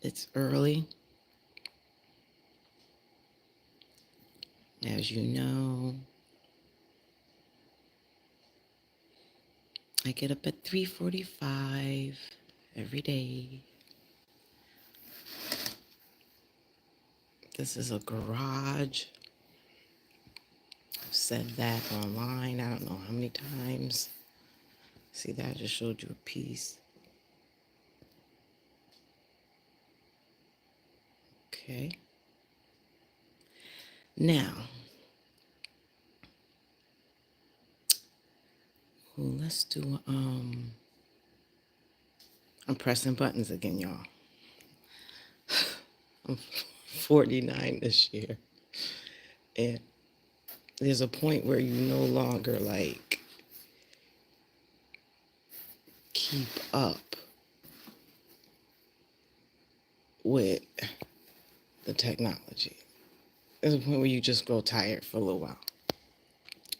It's early. As you know, I get up at 3:45 every day. This is a garage. I've said that online. I don't know how many times. See that? I just showed you a piece. Okay. Now, let's do, I'm pressing buttons again, y'all. I'm 49 this year. And there's a point where you no longer like keep up with the technology. There's a point where you just grow tired for a little while.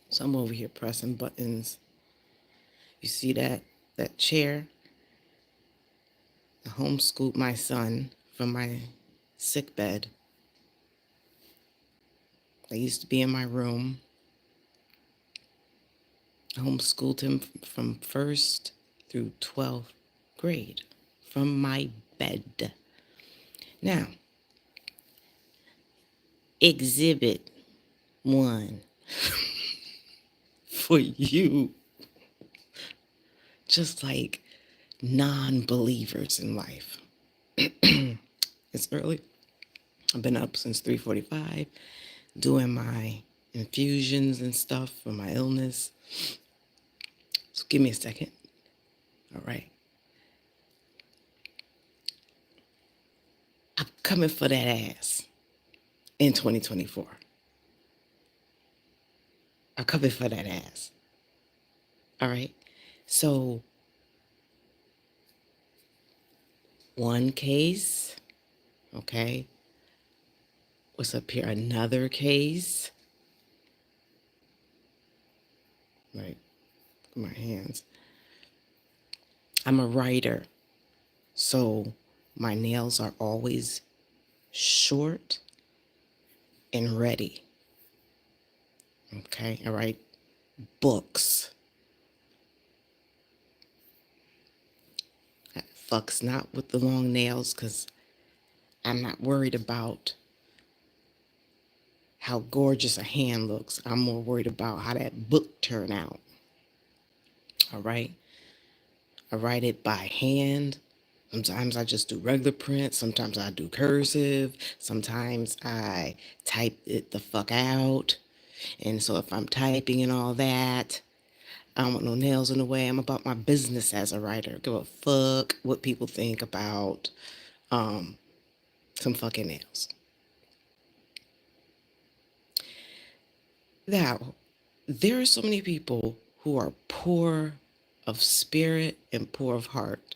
So I'm over here pressing buttons. You see that chair? I homeschooled my son from my sick bed. I used to be in my room. I homeschooled him from first through 12th grade from my bed. Now, exhibit one for you, just like non-believers in life. It's early. I've been up since 3:45 doing my infusions and stuff for my illness. So give me a second. All right. I'm coming for that ass in 2024. I'm coming for that ass. All right. So one case, okay. What's up here? Another case. Right. My hands. I'm a writer. So my nails are always short and ready. Okay. I write books. I fucks not with the long nails because I'm not worried about how gorgeous a hand looks. I'm more worried about how that book turned out. All right. I write it by hand. Sometimes I just do regular print. Sometimes I do cursive. Sometimes I type it the fuck out. And so if I'm typing and all that, I don't want no nails in the way. I'm about my business as a writer. Give a fuck what people think about some fucking nails. Now, there are so many people who are poor of spirit and poor of heart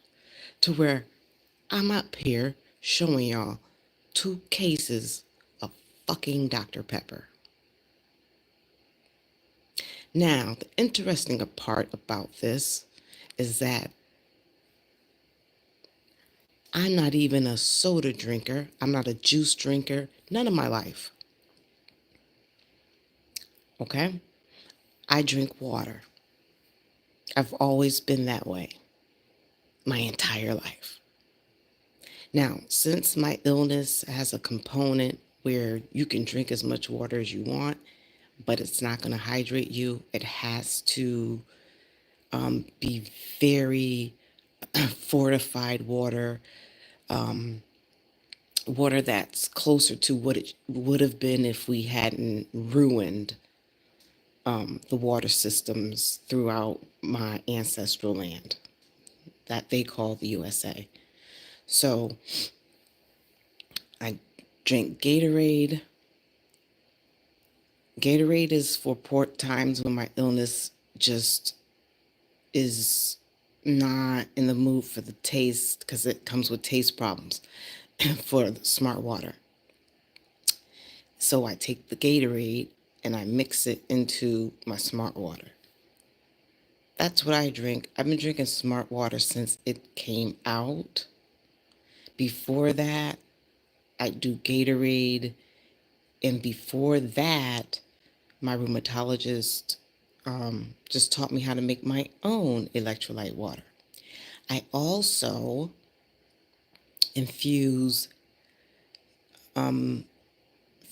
to where I'm up here showing y'all 2 cases of fucking Dr. Pepper. Now, the interesting part about this is that I'm not even a soda drinker. I'm not a juice drinker. None of my life. Okay? I drink water. I've always been that way my entire life. Now, since my illness has a component where you can drink as much water as you want, but it's not going to hydrate you, it has to be very fortified water, water that's closer to what it would have been if we hadn't ruined the water systems throughout my ancestral land that they call the USA. So I drink Gatorade. Gatorade is for port times when my illness just is not in the mood for the taste because it comes with taste problems for the smart water. So I take the Gatorade and I mix it into my smart water. That's what I drink. I've been drinking smart water since it came out. Before that, I do Gatorade. And before that, my rheumatologist just taught me how to make my own electrolyte water. I also infuse 3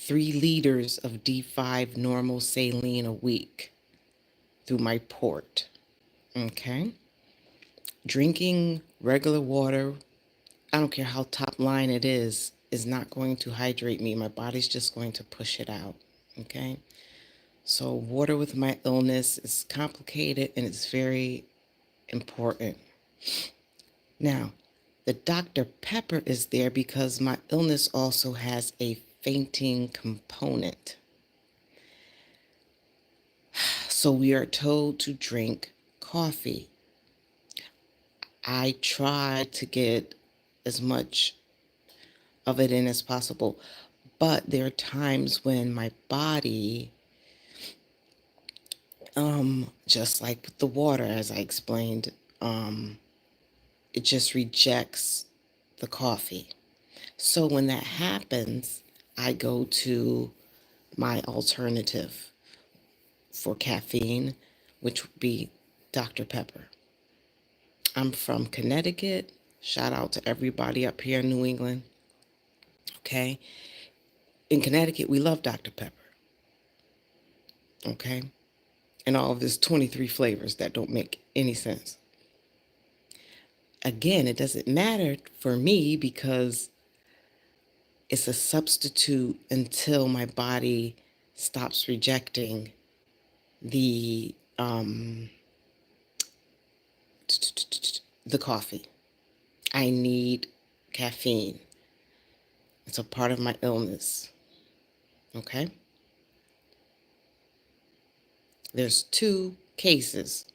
liters of D5 normal saline a week through my port. Okay? Drinking regular water, I don't care how top line it is not going to hydrate me. My body's just going to push it out. Okay? So water with my illness is complicated and it's very important. Now, the Dr. Pepper is there because my illness also has a fainting component. So we are told to drink coffee. I try to get as much of it in as possible, but there are times when my body, just like with the water, as I explained, it just rejects the coffee. So when that happens, I go to my alternative for caffeine, which would be Dr. Pepper. I'm from Connecticut. Shout out to everybody up here in New England. Okay. In Connecticut, we love Dr. Pepper. Okay. And all of this 23 flavors that don't make any sense. Again, it doesn't matter for me because it's a substitute until my body stops rejecting the coffee. I need caffeine. It's a part of my illness. Okay? There's 2 cases.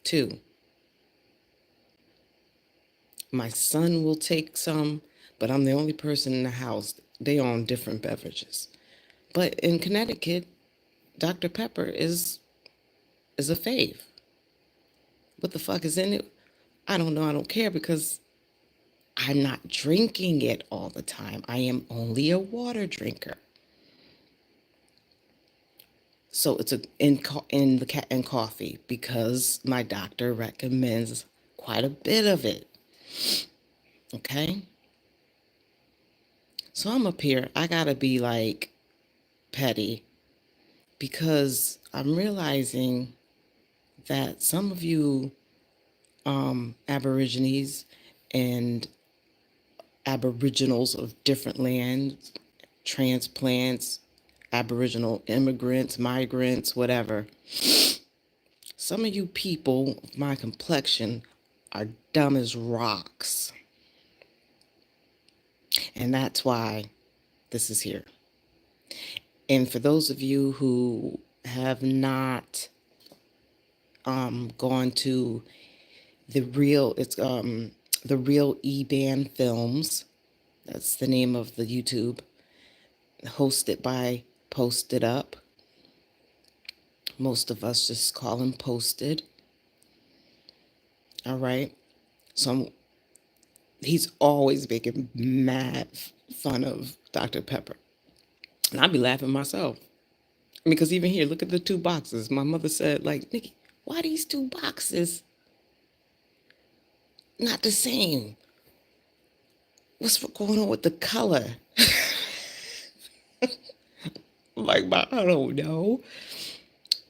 2. My son will take some, but I'm the only person in the house. They own different beverages. But in Connecticut, Dr. Pepper is a fave. What the fuck is in it? I don't know. I don't care because I'm not drinking it all the time. I am only a water drinker. So it's in coffee because my doctor recommends quite a bit of it. Okay? So I'm up here. I gotta be like petty because I'm realizing that some of you Aborigines and Aboriginals of different lands, transplants, Aboriginal immigrants, migrants, whatever. Some of you people of my complexion are dumb as rocks. And that's why this is here. And for those of you who have not gone to the real E-Band Films, that's the name of the YouTube, hosted by Posted Up. Most of us just call him Posted. All right. So he's always making mad fun of Dr. Pepper. And I'd be laughing myself. Because even here, look at the 2 boxes. My mother said, like, Nikki, why these 2 boxes not the same? What's going on with the color? Like, I don't know.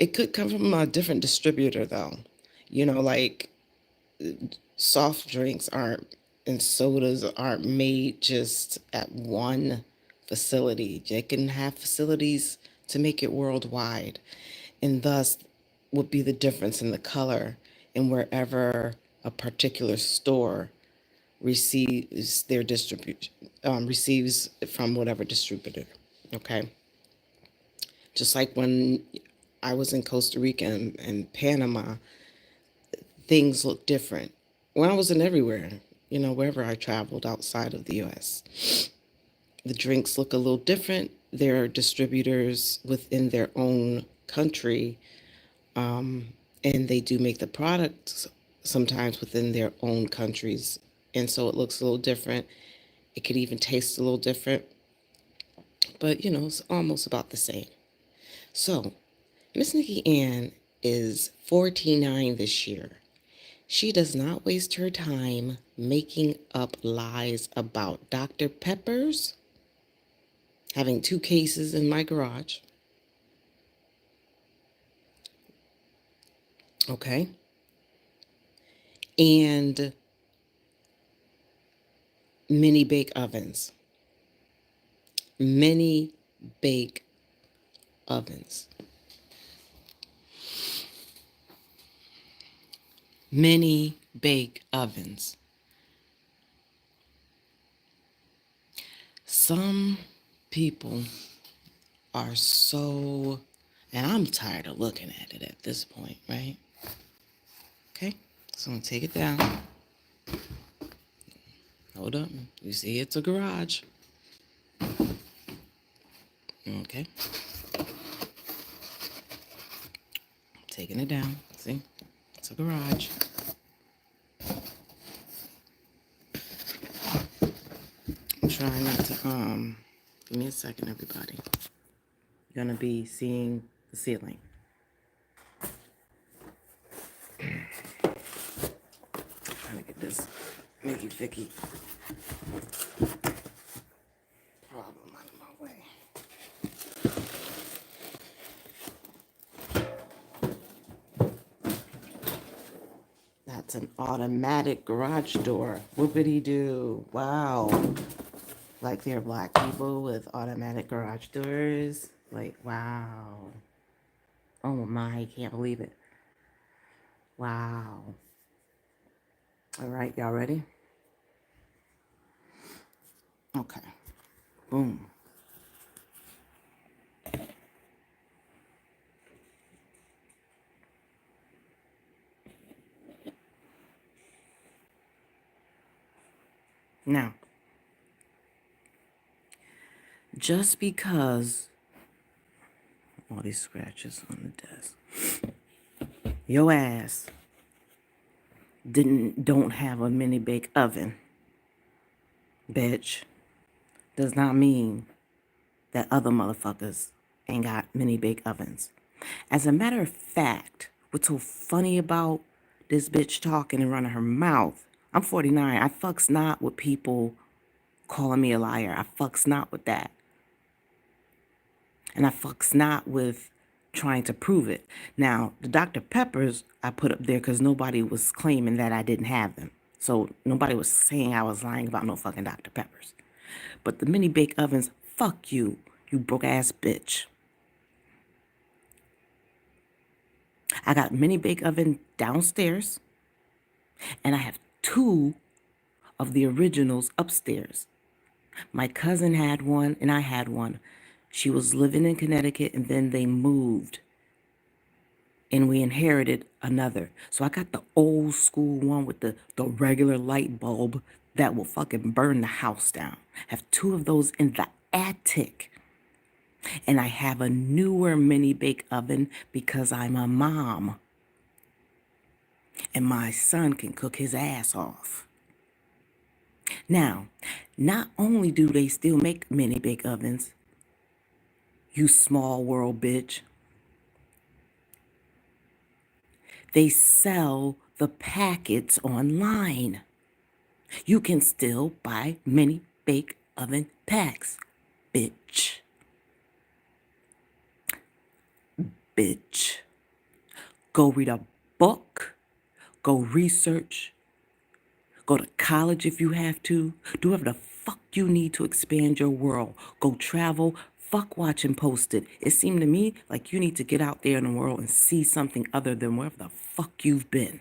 It could come from a different distributor, though. Like soft drinks and sodas aren't made just at one facility. They can have facilities to make it worldwide. And thus would be the difference in the color and wherever a particular store receives their distribution, receives from whatever distributor. Okay. Just like when I was in Costa Rica and Panama, things look different. When I was in everywhere, wherever I traveled outside of the U.S., the drinks look a little different. There are distributors within their own country, and they do make the products sometimes within their own countries. And so it looks a little different. It could even taste a little different, but it's almost about the same. So, Miss Nikki Ann is 49 this year. She does not waste her time making up lies about Dr. Pepper's having 2 cases in my garage. Okay. And mini bake ovens. Mini bake ovens. Mini bake ovens. Some people are so, and I'm tired of looking at it at this point, right? Okay, so I'm gonna take it down. Hold up. You see it's a garage. Okay. Taking it down. See? It's a garage. I'm trying not to, give me a second, everybody. You're gonna be seeing the ceiling. Trying to get this Mickey Vicky problem out of my way. That's an automatic garage door. Whoopity doo. Wow. Like there are black people with automatic garage doors. Like, wow. Oh my, I can't believe it. Wow. All right, y'all ready? Okay. Boom. Now, just because all these scratches on the desk, your ass don't have a mini bake oven, bitch, does not mean that other motherfuckers ain't got mini bake ovens. As a matter of fact, what's so funny about this bitch talking and running her mouth? I'm 49. I fucks not with people calling me a liar. I fucks not with that. And I fucks not with trying to prove it. Now, the Dr. Peppers I put up there because nobody was claiming that I didn't have them. So nobody was saying I was lying about no fucking Dr. Peppers. But the mini bake ovens, fuck you, you broke ass bitch. I got a mini bake oven downstairs, and I have 2 of the originals upstairs. My cousin had one, and I had one. She was living in Connecticut, and then they moved, and we inherited another. So I got the old school one with the regular light bulb that will fucking burn the house down. I have 2 of those in the attic. And I have a newer mini bake oven because I'm a mom. And my son can cook his ass off. Now, not only do they still make mini bake ovens, you small world bitch, they sell the packets online. You can still buy mini bake oven packs, bitch. Bitch. Go read a book. Go research. Go to college if you have to. Do whatever the fuck you need to expand your world. Go travel. Fuck watch and post it. It seemed to me like you need to get out there in the world and see something other than wherever the fuck you've been.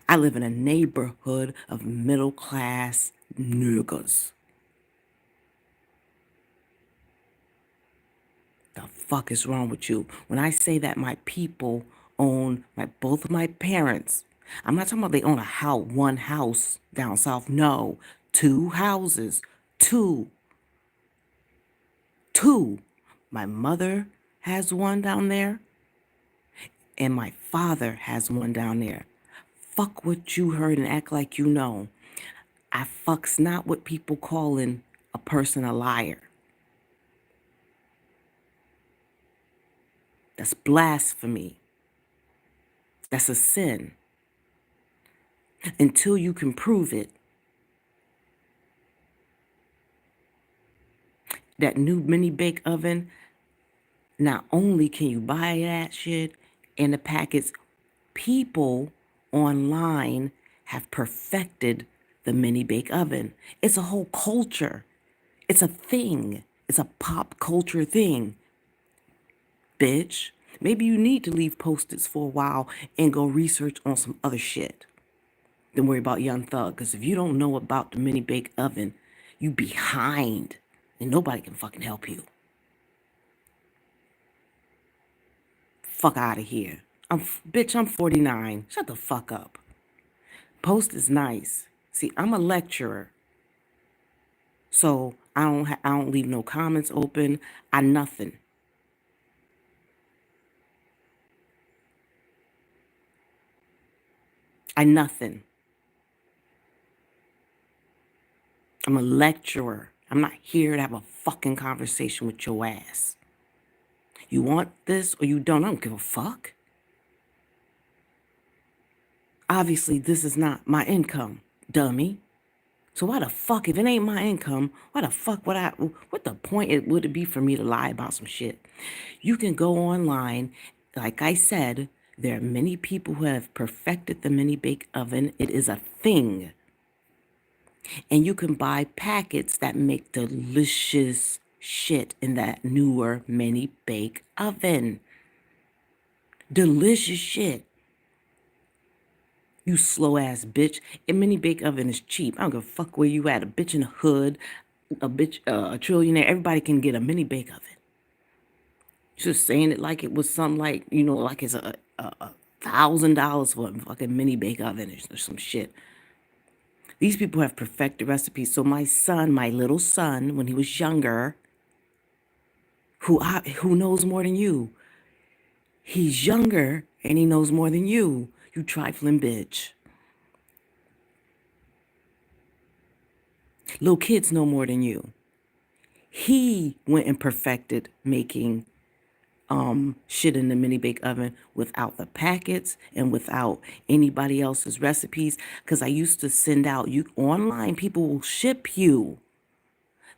I live in a neighborhood of middle class niggas. The fuck is wrong with you? When I say that my people own both of my parents, I'm not talking about they own one house down south. No, 2 houses. Two. My mother has one down there, And my father has one down there. Fuck what you heard and act like you know. I fucks not with people calling a person a liar. That's blasphemy. That's a sin. Until you can prove it. That new mini bake oven, not only can you buy that shit in the packets, people online have perfected the mini bake oven. It's a whole culture. It's a thing. It's a pop culture thing. Bitch, maybe you need to leave Post-its for a while and go research on some other shit. Don't worry about Young Thug, because if you don't know about the mini bake oven, you behind, and nobody can fucking help you. Fuck out of here. Bitch, I'm 49. Shut the fuck up. Post is nice. See, I'm a lecturer, so I don't leave no comments open. I nothing. I nothing. I'm a lecturer. I'm not here to have a fucking conversation with your ass. You want this or you don't? I don't give a fuck. Obviously, this is not my income, dummy. So why the fuck, if it ain't my income, why the fuck what the point would it be for me to lie about some shit? You can go online. Like I said, there are many people who have perfected the mini bake oven. It is a thing. And you can buy packets that make delicious shit in that newer mini bake oven. Delicious shit. You slow ass bitch. A mini bake oven is cheap. I don't give a fuck where you at. A bitch in the hood, a bitch, a trillionaire. Everybody can get a mini bake oven. Just saying it like it was something like, like it's a $1,000 for a fucking mini bake oven or some shit. These people have perfected recipes. So my son, my little son, when he was younger, who knows more than you? He's younger and he knows more than you. You trifling bitch. Little kids know more than you. He went and perfected making shit in the mini bake oven without the packets and without anybody else's recipes. Because I used to send out, you online, people will ship you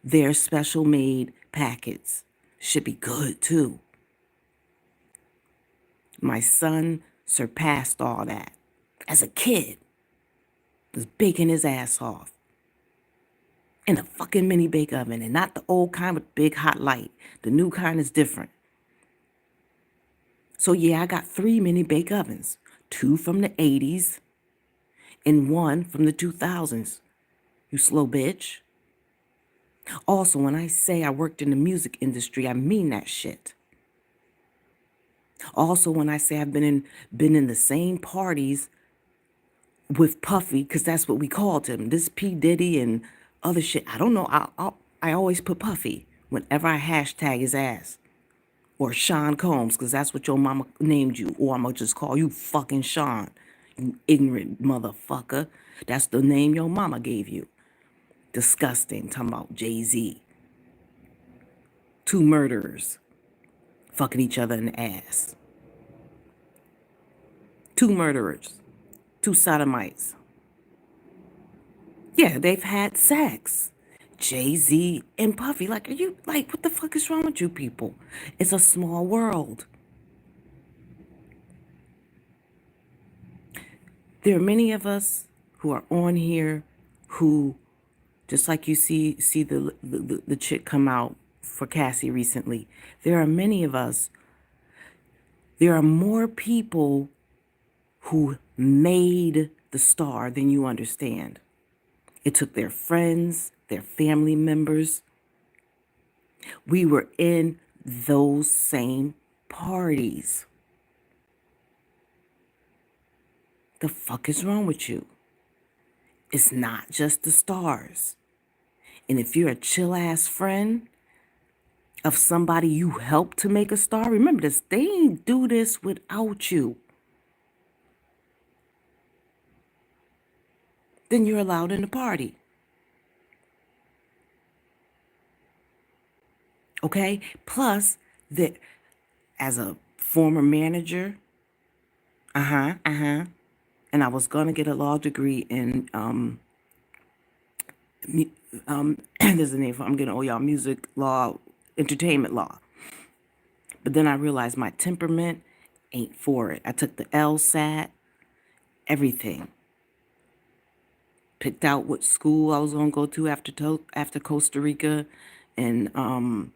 their special made packets. Should be good too. My son surpassed all that. As a kid, was baking his ass off in a fucking mini bake oven, and not the old kind with big hot light. The new kind is different. So yeah, I got 3 mini bake ovens, 2 from the 80s and 1 from the 2000s. You slow bitch. Also, when I say I worked in the music industry, I mean that shit. Also, when I say I've been in the same parties with Puffy, because that's what we called him. This P. Diddy and other shit. I don't know. I always put Puffy whenever I hashtag his ass. Or Sean Combs, because that's what your mama named you. Or I'm going to just call you fucking Sean. You ignorant motherfucker. That's the name your mama gave you. Disgusting. Talking about Jay-Z. 2 murderers fucking each other in the ass. 2 murderers. 2 sodomites. Yeah, they've had sex. Jay-Z and Puffy. Like, are you, like, what the fuck is wrong with you people? It's a small world. There are many of us who are on here who, just like you see the chick come out for Cassie recently, there are many of us, there are more people who made the star than you understand. It took their friends, their family members. We were in those same parties. The fuck is wrong with you? It's not just the stars. And if you're a chill ass friend of somebody you helped to make a star. Remember this, they ain't do this without you. Then you're allowed in the party. Okay? Plus, that as a former manager, and I was gonna get a law degree in there's a name for I'm gonna owe y'all music law, entertainment law. But then I realized my temperament ain't for it. I took the LSAT, everything. Picked out what school I was gonna go to after Costa Rica, and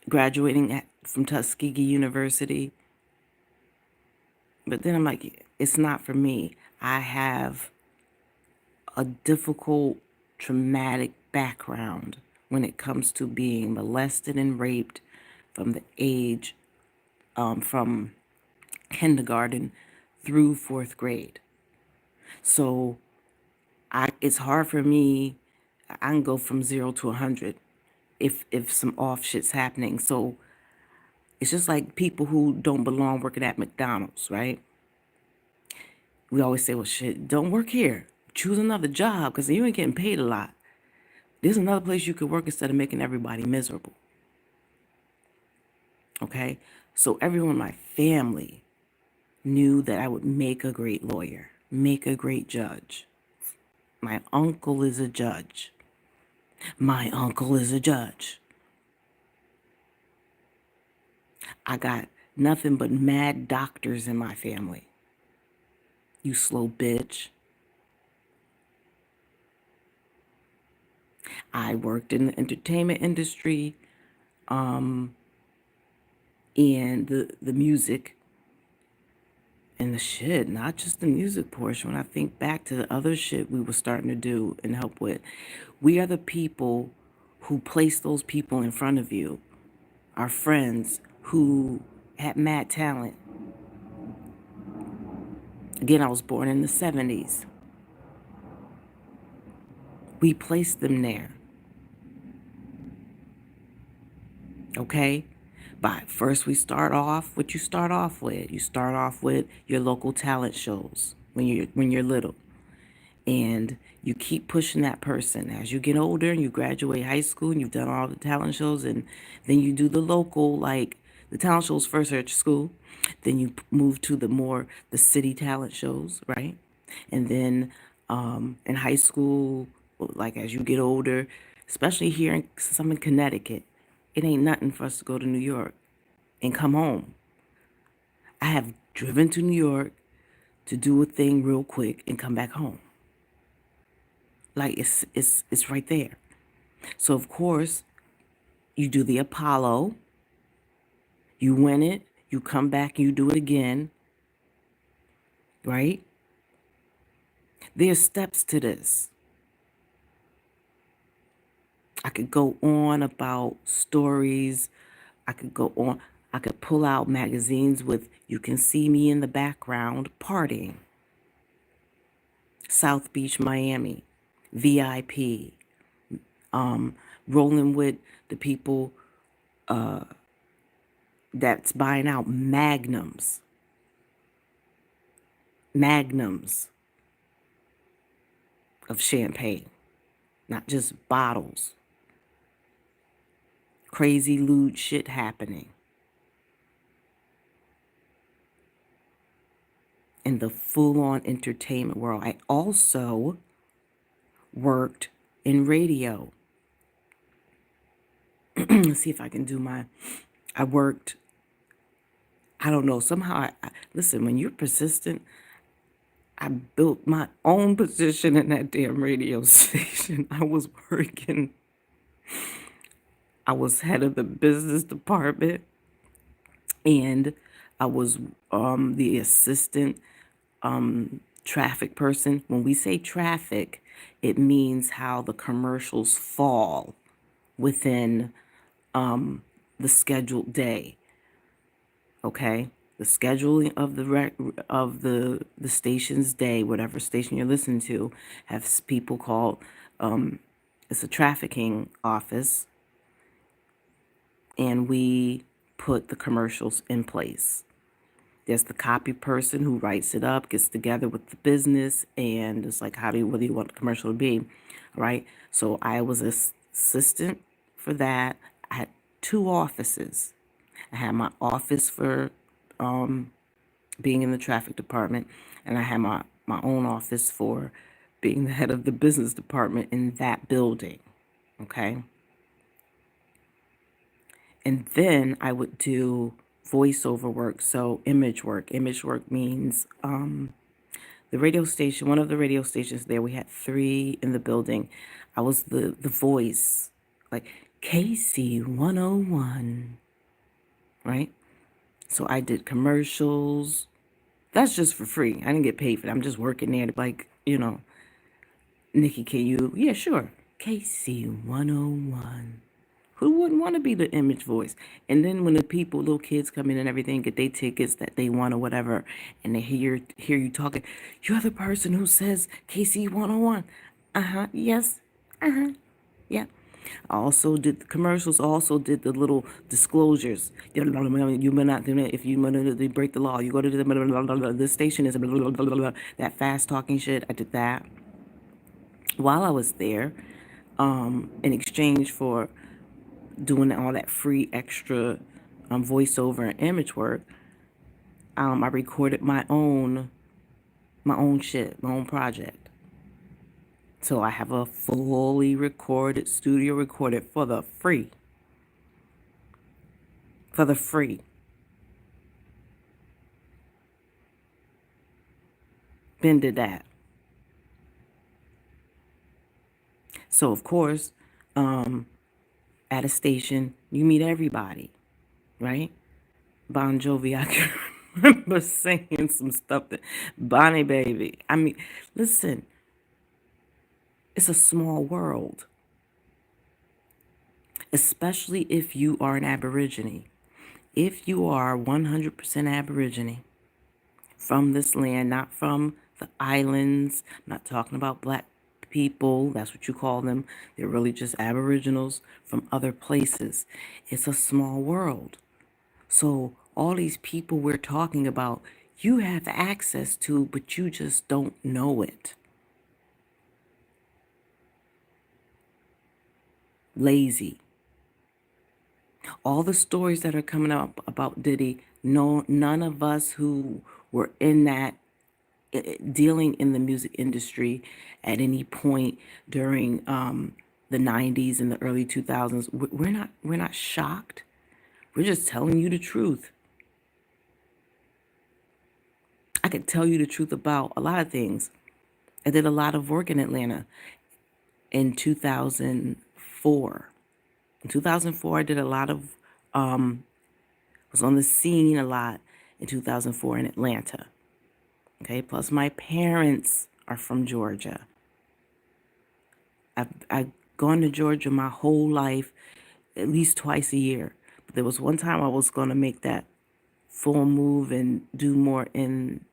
graduating from Tuskegee University. But then I'm like, it's not for me. I have a difficult, traumatic background when it comes to being molested and raped from the age from kindergarten through fourth grade. So it's hard for me. I can go from 0 to 100 if some off shit's happening. So it's just like people who don't belong working at McDonald's, right? We always say, well, shit, don't work here. Choose another job because you ain't getting paid a lot. There's another place you could work instead of making everybody miserable. Okay? So everyone in my family knew that I would make a great lawyer, make a great judge. My uncle is a judge. My uncle is a judge. I got nothing but mad doctors in my family. You slow bitch. I worked in the entertainment industry, and the music and the shit, not just the music portion. When I think back to the other shit we were starting to do and help with, we are the people who place those people in front of you, our friends who had mad talent. Again, I was born in the 70s. We placed them there. Okay? But first we start off what you start off with. You start off with your local talent shows when you're little. And you keep pushing that person as you get older and you graduate high school and you've done all the talent shows, and then you do the local, like the talent shows first are at your school, then you move to the city talent shows, right? And then in high school, like as you get older, especially here in Connecticut, it ain't nothing for us to go to New York and come home. I have driven to New York to do a thing real quick and come back home. Like it's right there. So of course, you do the Apollo, you win it, you come back, you do it again, right? There's steps to this. I could go on about stories. I could go on. I could pull out magazines with you can see me in the background partying. South Beach, Miami, VIP, rolling with the people that's buying out magnums of champagne, not just bottles. Crazy lewd shit happening. In the full-on entertainment world. I also worked in radio. Let's see if I can do I worked, I don't know, somehow, listen, when you're persistent, I built my own position in that damn radio station. I was head of the business department, and I was the assistant traffic person. When we say traffic, it means how the commercials fall within the scheduled day. Okay, the scheduling of the station's day, whatever station you're listening to, has people called. It's a trafficking office, and we put the commercials in place. There's the copy person who writes it up, gets together with the business, and it's like, what do you want the commercial to be, right? So I was an assistant for that. I had 2 offices. I had my office for being in the traffic department, and I had my own office for being the head of the business department in that building, okay? And then I would do voiceover work, so image work. Image work means the radio station, one of the radio stations there, we had 3 in the building. I was the voice, like KC 101, right? So I did commercials. That's just for free. I didn't get paid for that. I'm just working there to, like, Nikki, can you? Yeah, sure. KC 101. Who wouldn't want to be the image voice? And then when the people, little kids come in and everything, get their tickets that they want or whatever, and they hear you talking, you're the person who says KC 101. Yes. Yeah. I also did the commercials, also did the little disclosures. You may not do that if you break the law. You go to the station is that fast talking shit. I did that while I was there, in exchange for doing all that free extra voiceover and image work. I recorded my own shit, my own project. So I have a fully recorded, studio recorded for the free. For the free. Been did that. So of course, at a station, you meet everybody, right? Bon Jovi, I can remember saying some stuff that Bonnie baby. I mean, listen, it's a small world, especially if you are an Aborigine. If you are 100% Aborigine from this land, not from the islands, I'm not talking about black people, that's what you call them. They're really just Aboriginals from other places. It's a small world. So all these people we're talking about, you have access to, but you just don't know it. Lazy. All the stories that are coming up about Diddy, no, none of us who were in that dealing in the music industry at any point during the 90s and the early 2000s, we're not shocked. We're just telling you the truth. I could tell you the truth about a lot of things. I did a lot of work in Atlanta in 2004. In 2004, I did a lot of, was on the scene a lot in 2004 in Atlanta. Okay, plus my parents are from Georgia. I've gone to Georgia my whole life, at least twice a year. But there was one time I was going to make that full move and do more in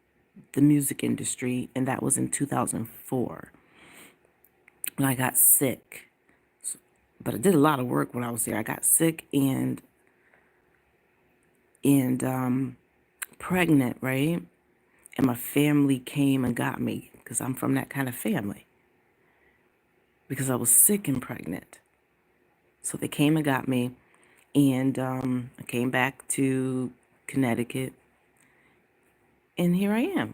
the music industry, and that was in 2004. And I got sick. But I did a lot of work when I was there. I got sick and pregnant, right? And my family came and got me because I'm from that kind of family. Because I was sick and pregnant. So they came and got me, and I came back to Connecticut, and here I am.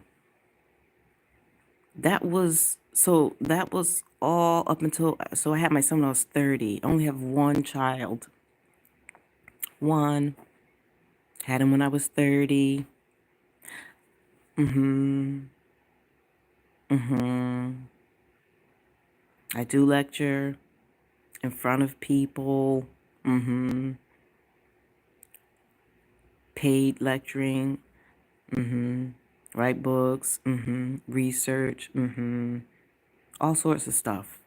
That was all up until, so I had my son when I was 30. I only have one child. One. Had him when I was 30. I do lecture in front of people. Paid lecturing. Write books. Research. All sorts of stuff.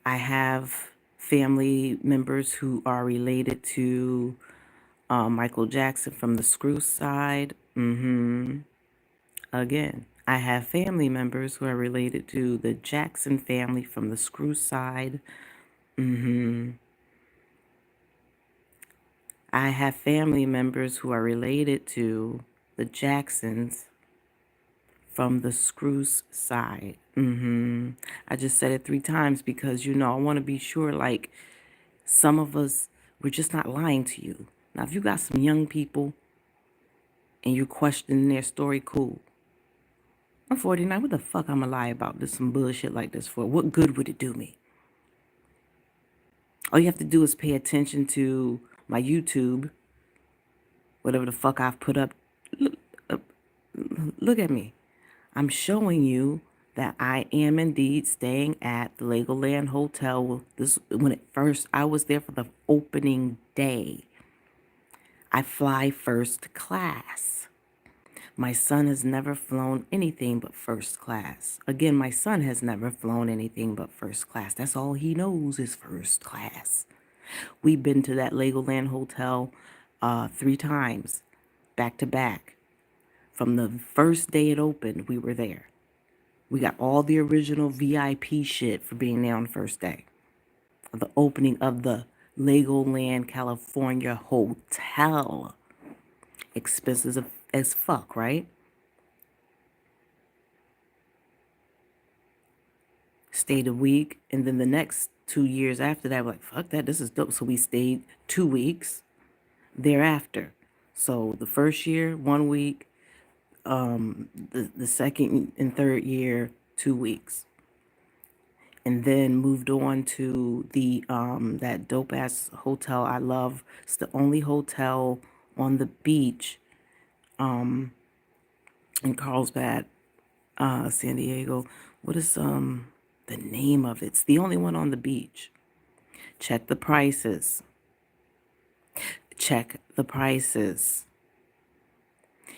I have family members who are related to Michael Jackson from the Screw side. Again, I have family members who are related to the Jackson family from the Screw side. I have family members who are related to the Jacksons from the Screws side. I just said it 3 times because, I want to be sure, like, some of us, we're just not lying to you. Now, if you got some young people and you're questioning their story, cool. I'm 49. What the fuck I'm gonna lie about this, some bullshit like this for? What good would it do me? All you have to do is pay attention to my YouTube, whatever the fuck I've put up. Look, look at me. I'm showing you that I am indeed staying at the Legoland Hotel. I was there for the opening day. I fly first class. My son has never flown anything but first class. Again, my son has never flown anything but first class. That's all he knows is first class. We've been to that Legoland Hotel 3 times, back to back. From the first day it opened, we were there. We got all the original VIP shit for being there on the first day of the opening of the Legoland California Hotel. Expenses as fuck, right? Stayed a week, and then the next 2 years after that, we're like, fuck that, this is dope. So we stayed 2 weeks thereafter. So the first year, 1 week, the second and third year, 2 weeks. And then moved on to the that dope ass hotel I love. It's the only hotel on the beach in Carlsbad, San Diego. What is the name of it? It's the only one on the beach. Check the prices. Check the prices.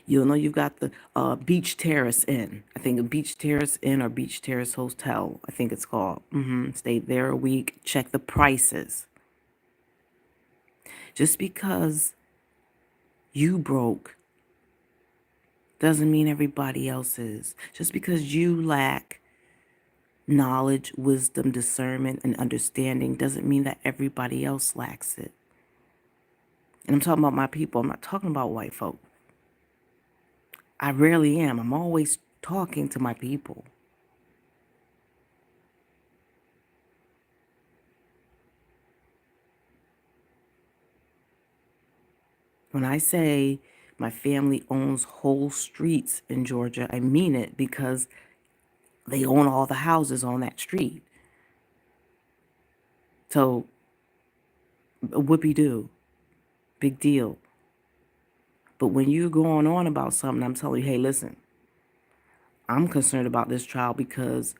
You'll know you've got the Beach Terrace Inn. I think a Beach Terrace Inn or Beach Terrace Hotel, I think it's called. Stayed there a week. Check the prices. Just because you broke doesn't mean everybody else is. Just because you lack knowledge, wisdom, discernment, and understanding doesn't mean that everybody else lacks it. And I'm talking about my people. I'm not talking about white folk. I rarely am. I'm always talking to my people. When I say my family owns whole streets in Georgia, I mean it because they own all the houses on that street. So, whoopee-doo. Big deal. But when you're going on about something, I'm telling you, hey, listen, I'm concerned about this child because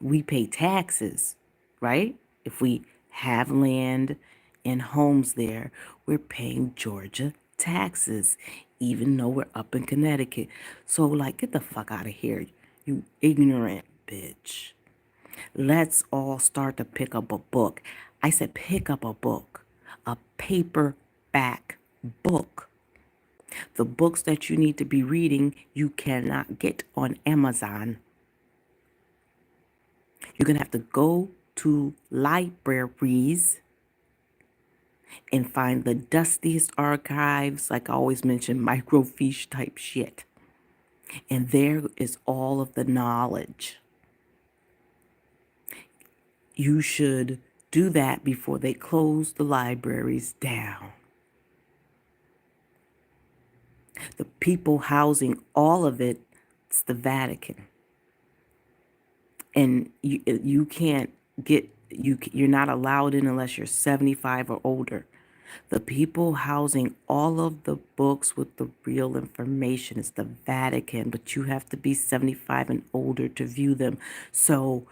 we pay taxes, right? If we have land and homes there, we're paying Georgia taxes, even though we're up in Connecticut. So, like, get the fuck out of here, you ignorant bitch. Let's all start to pick up a book. I said pick up a book, a paperback book. The books that you need to be reading, you cannot get on Amazon. You're going to have to go to libraries and find the dustiest archives, like I always mention, microfiche type shit. And there is all of the knowledge. You should do that before they close the libraries down. The people housing all of it, it's the Vatican. And you can't you're not allowed in unless you're 75 or older. The people housing all of the books with the real information is the Vatican, but you have to be 75 and older to view them. So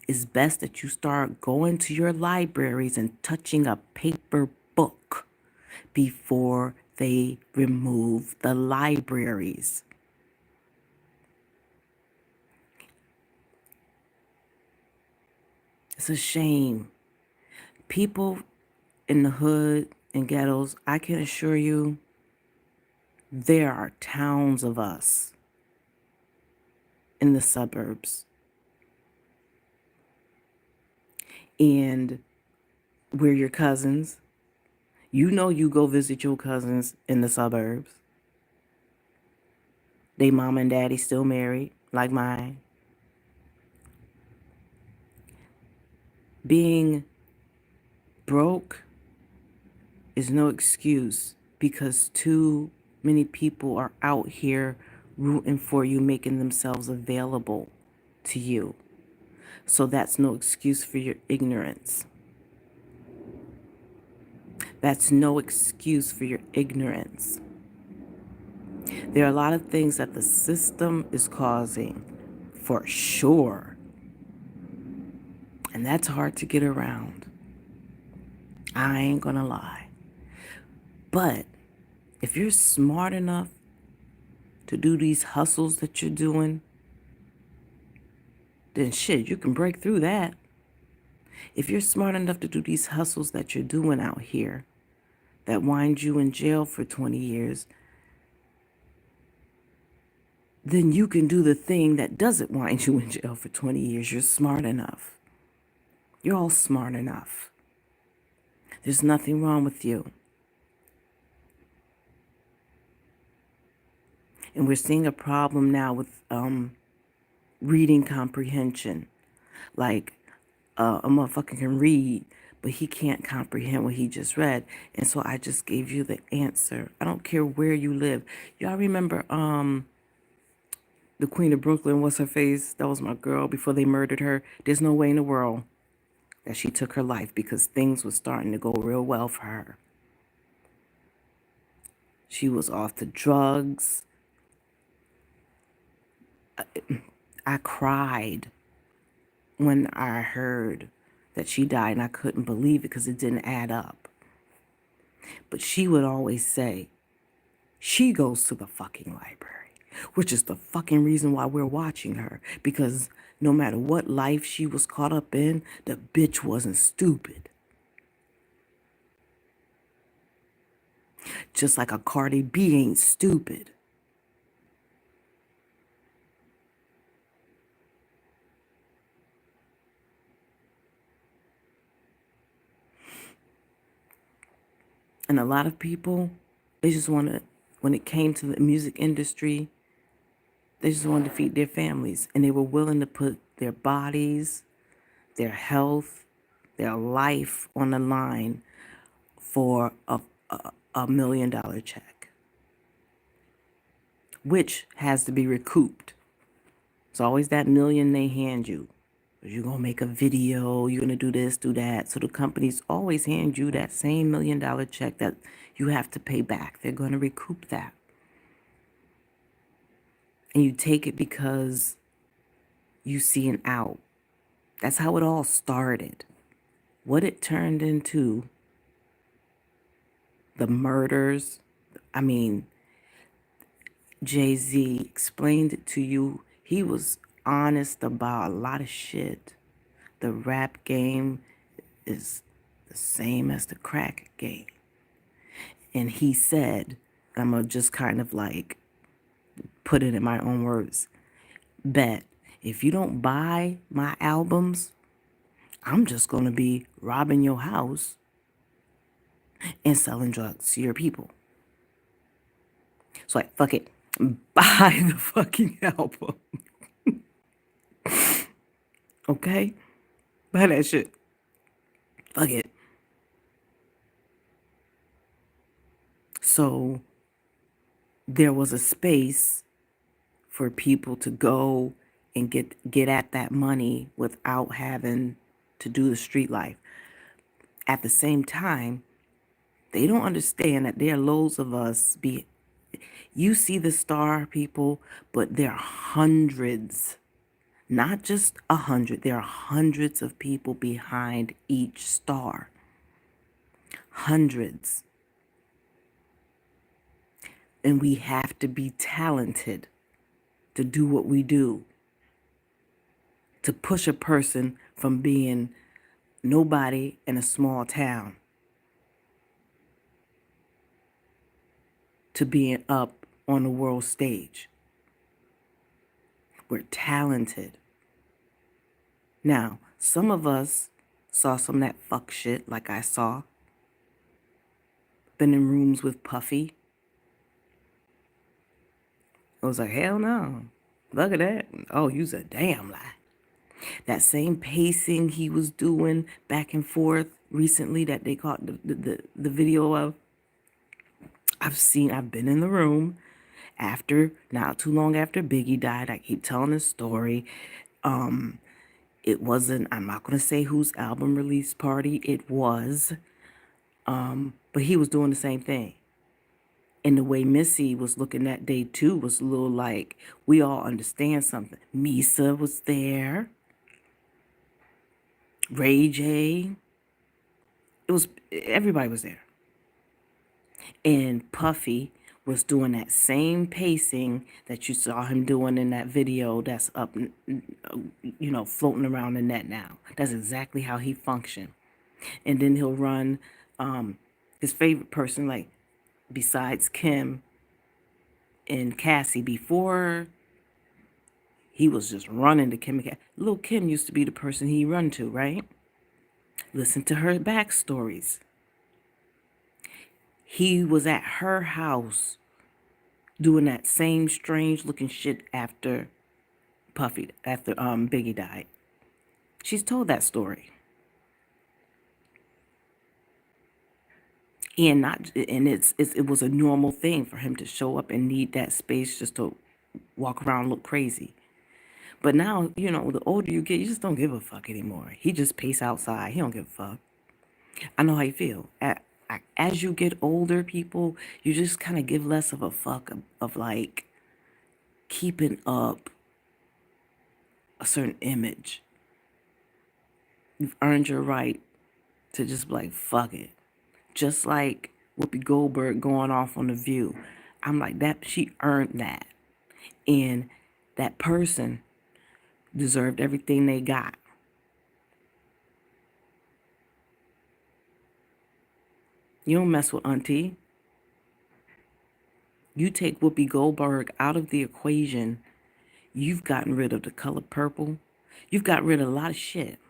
it's best that you start going to your libraries and touching a paper book before they remove the libraries. It's a shame. People in the hood and ghettos, I can assure you, there are towns of us. in the suburbs. And we're your cousins. You know you go visit your cousins in the suburbs. They mom and daddy still married, like mine. Being broke is no excuse because too many people are out here rooting for you, making themselves available to you. So that's no excuse for your ignorance. That's no excuse for your ignorance. There are a lot of things that the system is causing, for sure. And that's hard to get around. I ain't gonna lie. But if you're smart enough to do these hustles that you're doing, then shit, you can break through that. If you're smart enough to do these hustles that you're doing out here that wind you in jail for 20 years, then you can do the thing that doesn't wind you in jail for 20 years. You're smart enough. You're all smart enough. There's nothing wrong with you. And we're seeing a problem now with reading comprehension. Like a motherfucker can read, but he can't comprehend what he just read. And so I just gave you the answer. I don't care where you live. Y'all remember the Queen of Brooklyn, what's her face? That was my girl before they murdered her. There's no way in the world that she took her life because things were starting to go real well for her. She was off the drugs. I cried when I heard that she died, and I couldn't believe it because it didn't add up. But she would always say, she goes to the fucking library, which is the fucking reason why we're watching her. Because no matter what life she was caught up in, the bitch wasn't stupid. Just like a Cardi B ain't stupid. And a lot of people, they just want to, when it came to the music industry, they just wanted to feed their families. And they were willing to put their bodies, their health, their life on the line for a $1 million check, which has to be recouped. It's always that million they hand you. You're going to make a video, you're going to do this, do that. So the companies always hand you that same $1 million check that you have to pay back. They're going to recoup that. And you take it because you see an out. That's how it all started. What it turned into, the murders, I mean, Jay-Z explained it to you. He was honest about a lot of shit. The rap game is the same as the crack game. And he said, I'm going to just kind of like put it in my own words, bet if you don't buy my albums, I'm just going to be robbing your house and selling drugs to your people. So like, fuck it. Buy the fucking album. Okay? Buy that shit. Fuck it. So there was a space for people to go and get at that money without having to do the street life. At the same time, they don't understand that there are loads of us you see the star people, but there are hundreds, not just 100, there are hundreds of people behind each star. Hundreds. And we have to be talented to do what we do, to push a person from being nobody in a small town to being up on the world stage We're talented. Now, some of us saw some of that fuck shit like I saw. Been in rooms with Puffy. I was like, hell no. Look at that. Oh, you's a damn lie. That same pacing he was doing back and forth recently that they caught the video of. I've been in the room after, not too long after Biggie died. I keep telling his story. It wasn't, I'm not going to say whose album release party it was, but he was doing the same thing. And the way Missy was looking that day too was a little like, we all understand something. Misa was there. Ray J. Everybody was there. And Puffy was doing that same pacing that you saw him doing in that video that's up, floating around the net now. That's exactly how he functioned. And then he'll run his favorite person, like besides Kim and Cassie, before he was just running to Kim and Cassie. Little Kim used to be the person he run to, right? Listen to her backstories. He was at her house doing that same strange looking shit after Biggie died. She's told that story. And it was a normal thing for him to show up and need that space just to walk around and look crazy. But now, the older you get, you just don't give a fuck anymore. He just pace outside. He don't give a fuck. I know how you feel. As you get older, people, you just kind of give less of a fuck of like keeping up a certain image. You've earned your right to just be like, fuck it. Just like Whoopi Goldberg going off on The View. I'm like, that she earned that. And that person deserved everything they got. You don't mess with Auntie. You take Whoopi Goldberg out of the equation, you've gotten rid of The Color Purple. You've got rid of a lot of shit.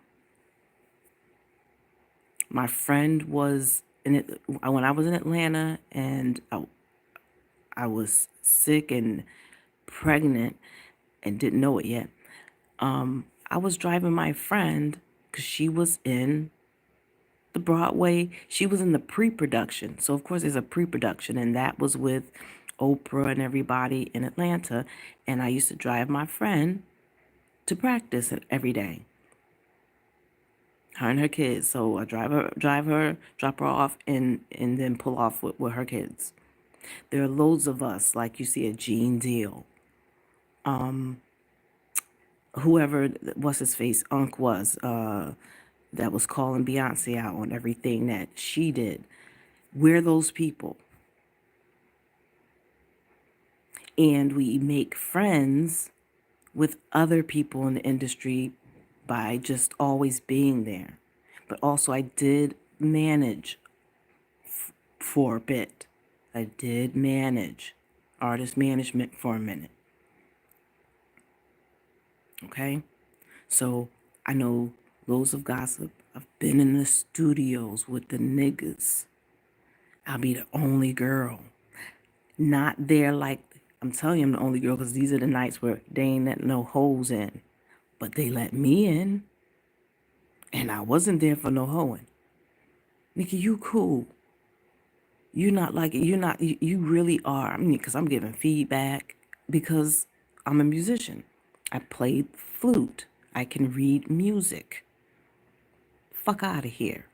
My friend was in it when I was in Atlanta, and I was sick and pregnant and didn't know it yet. I was driving my friend because she was in the Broadway. She was in the pre-production. So, of course, there's a pre-production, and that was with Oprah and everybody in Atlanta. And I used to drive my friend to practice every day. Her and her kids. So I drop her off, and then pull off with her kids. There are loads of us, like you see a Gene Deal. Whoever, what's his face, Unc was, that was calling Beyonce out on everything that she did. We're those people. And we make friends with other people in the industry by just always being there. But also I did manage for a bit. I did manage artist management for a minute. Okay? So I know loads of gossip. I've been in the studios with the niggas. I'll be the only girl. Not there like, I'm telling you I'm the only girl because these are the nights where they ain't let no hoes in. But they let me in. And I wasn't there for no hoeing. Nikki, you cool. You're not like it. You really are. I mean, because I'm giving feedback because I'm a musician. I played flute. I can read music. Fuck out of here.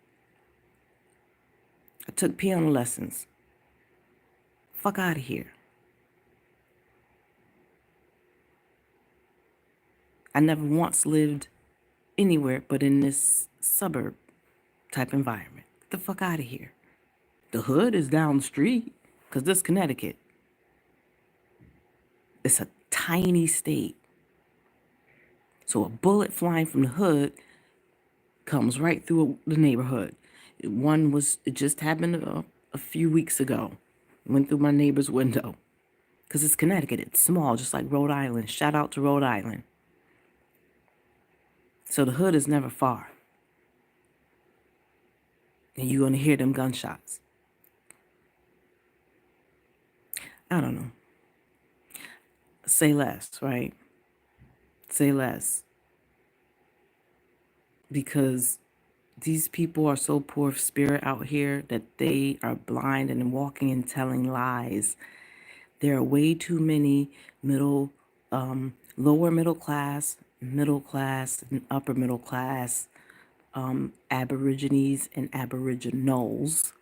I took piano lessons. Fuck out of here. I never once lived anywhere but in this suburb type environment. Get the fuck out of here. The hood is down the street because this is Connecticut. It's a tiny state. So a bullet flying from the hood comes right through the neighborhood. It just happened a few weeks ago. Went through my neighbor's window. because it's Connecticut. It's small, just like Rhode Island. Shout out to Rhode Island. So the hood is never far. And you're going to hear them gunshots. I don't know. Say less, right? Say less. Because these people are so poor of spirit out here that they are blind and walking and telling lies. There are way too many lower middle class, and upper middle class Aborigines and Aboriginals.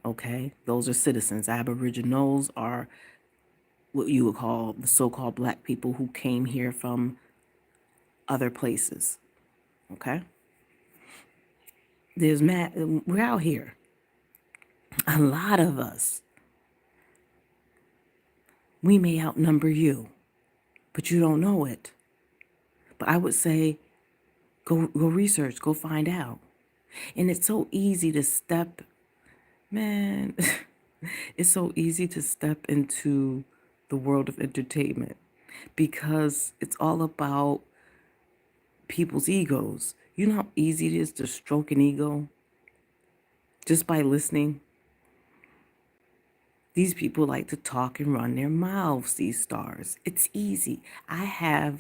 Okay, those are citizens. Aboriginals are what you would call the so-called black people who came here from other places. Okay, we're out here. A lot of us. We may outnumber you, but you don't know it. But I would say go research, go find out. And it's so easy to step, man, it's so easy to step into the world of entertainment because it's all about people's egos. You know how easy it is to stroke an ego just by listening? These people like to talk and run their mouths, these stars. It's easy. I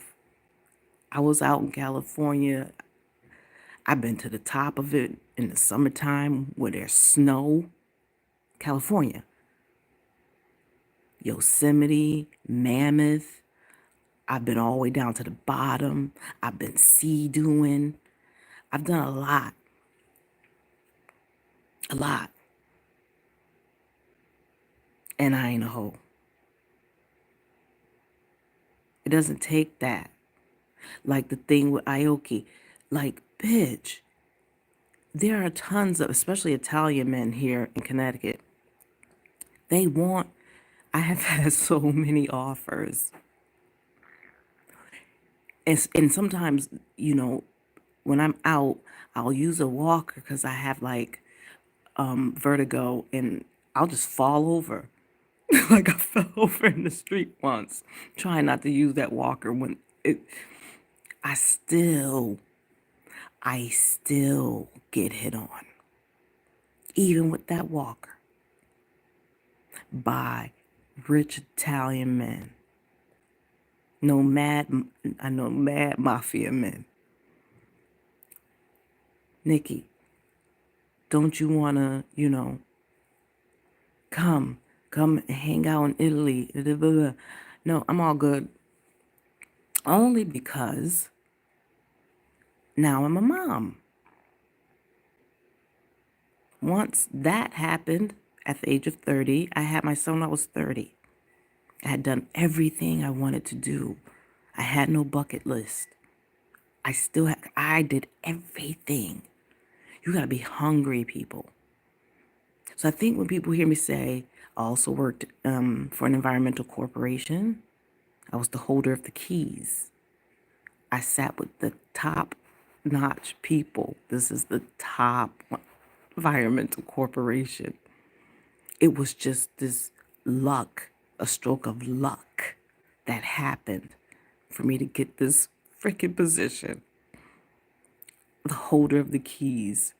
was out in California. I've been to the top of it in the summertime where there's snow. California. Yosemite, Mammoth. I've been all the way down to the bottom. I've been sea doing. I've done a lot. A lot. And I ain't a hoe. It doesn't take that. Like the thing with Aoki. Like, bitch, there are tons of, especially Italian men here in Connecticut. I have had so many offers. And sometimes, when I'm out, I'll use a walker because I have like vertigo and I'll just fall over. Like I fell over in the street once, trying not to use that walker I still get hit on, even with that walker, by rich Italian men. I know mad mafia men. Nikki, don't you want to, come and hang out in Italy? No, I'm all good. Only because now I'm a mom. Once that happened at the age of 30, I had my son when I was 30. I had done everything I wanted to do. I had no bucket list. I did everything. You got to be hungry, people. So I think when people hear me say, I also worked for an environmental corporation. I was the holder of the keys. I sat with the top-notch people. This is the top environmental corporation. It was just this luck, a stroke of luck that happened for me to get this freaking position. The holder of the keys.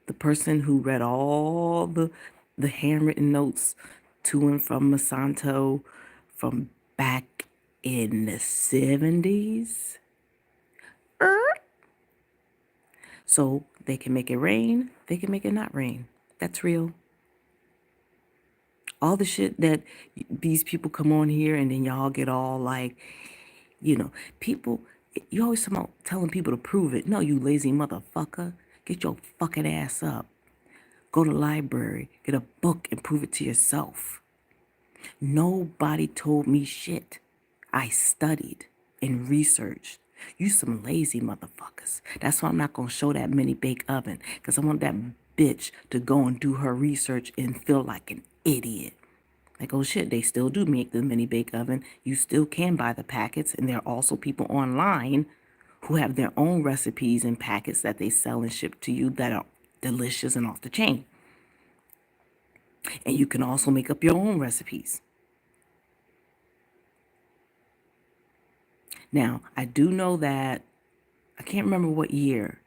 The person who read all the handwritten notes to and from Monsanto from back in the 70s. So they can make it rain, they can make it not rain. That's real. All the shit that these people come on here and then y'all get all like, people, you always talking about telling people to prove it. No, you lazy motherfucker. Get your fucking ass up. Go to the library, get a book and prove it to yourself. Nobody told me shit. I studied and researched. You some lazy motherfuckers. That's why I'm not going to show that mini bake oven, because I want that bitch to go and do her research and feel like an idiot. Like, oh shit, they still do make the mini bake oven. You still can buy the packets, and there are also people online who have their own recipes and packets that they sell and ship to you that are delicious and off the chain. And you can also make up your own recipes. Now, I do know that, I can't remember what year,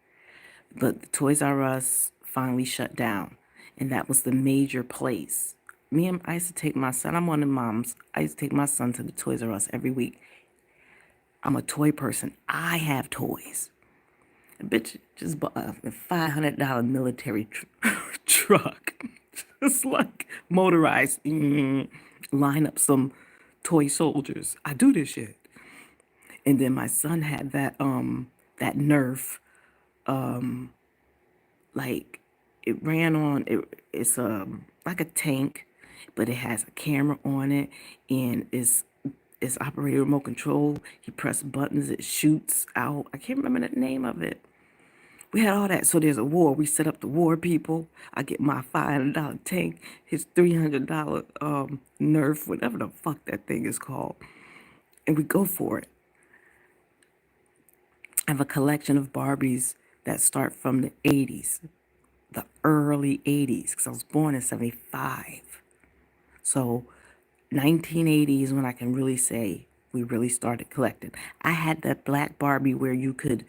but the Toys R Us finally shut down. And that was the major place. I used to take my son, I'm one of the moms, I used to take my son to the Toys R Us every week. I'm a toy person. I have toys. A bitch just bought a $500 military truck. It's like motorized. Line up some toy soldiers. I do this shit. And then my son had that Nerf, like it ran on it's like a tank, but it has a camera on it, and it's operated remote control. You press buttons, it shoots out. I can't remember the name of it. We had all that. So there's a war. We set up the war people. I get my $500 tank, his $300 Nerf, whatever the fuck that thing is called, and we go for it. I have a collection of Barbies that start from the 80s, the early 80s, because I was born in 75. So 1980s when I can really say we really started collecting. I had that black Barbie where you could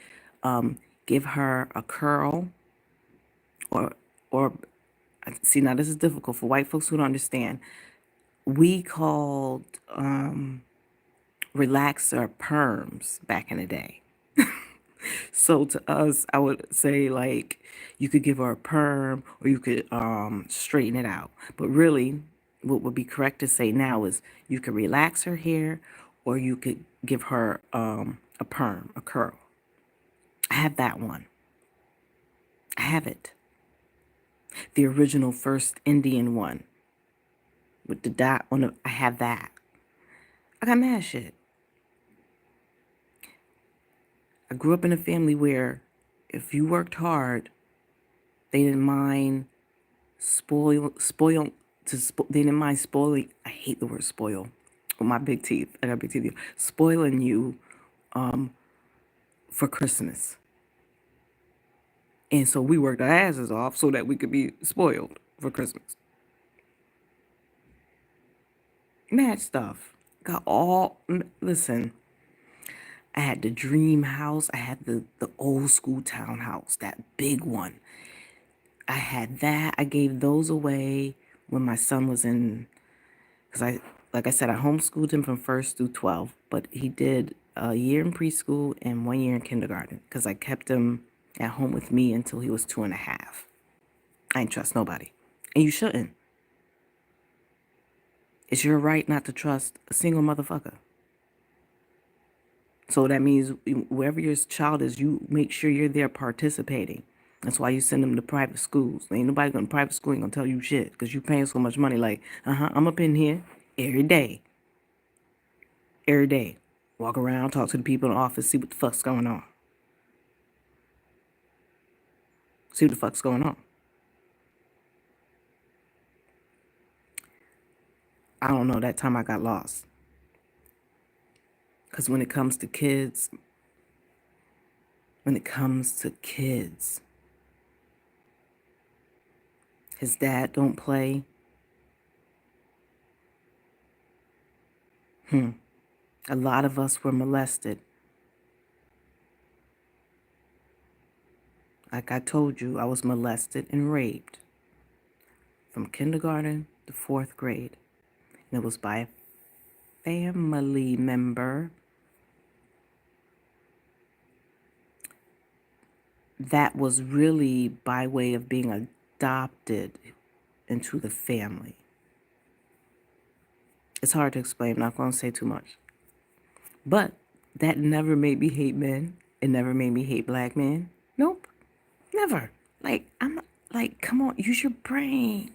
give her a curl or see, now this is difficult for white folks who don't understand. We called relaxer perms back in the day. So to us, I would say like you could give her a perm or you could straighten it out. But really, what would be correct to say now is you could relax her hair or you could give her a perm, a curl. I have that one. I have it. The original first Indian one with the dot on the, I have that. I got mad shit. I grew up in a family where if you worked hard, they didn't mind they didn't mind spoiling. I hate the word spoil. With my big teeth, I got big teeth. Spoiling you for Christmas. And so we worked our asses off so that we could be spoiled for Christmas. Mad stuff. Listen, I had the dream house. I had the old school townhouse, that big one. I had that. I gave those away when my son was in, because like I said, I homeschooled him from 1st through 12, but he did a year in preschool and 1 year in kindergarten because I kept him at home with me until he was 2.5. I ain't trust nobody. And you shouldn't. It's your right not to trust a single motherfucker. So that means wherever your child is, you make sure you're there participating. That's why you send them to private schools. Ain't nobody going to private school ain't going to tell you shit because you paying so much money. Like, I'm up in here every day. Every day. Walk around, talk to the people in the office, see what the fuck's going on. See what the fuck's going on. I don't know, that time I got lost. Because when it comes to kids, his dad don't play. A lot of us were molested. Like I told you, I was molested and raped from kindergarten to 4th grade. And it was by a family member that was really by way of being adopted into the family. It's hard to explain. I'm not going to say too much. But that never made me hate men. It never made me hate black men. Nope. Never. Like, I'm not, like, come on, use your brain.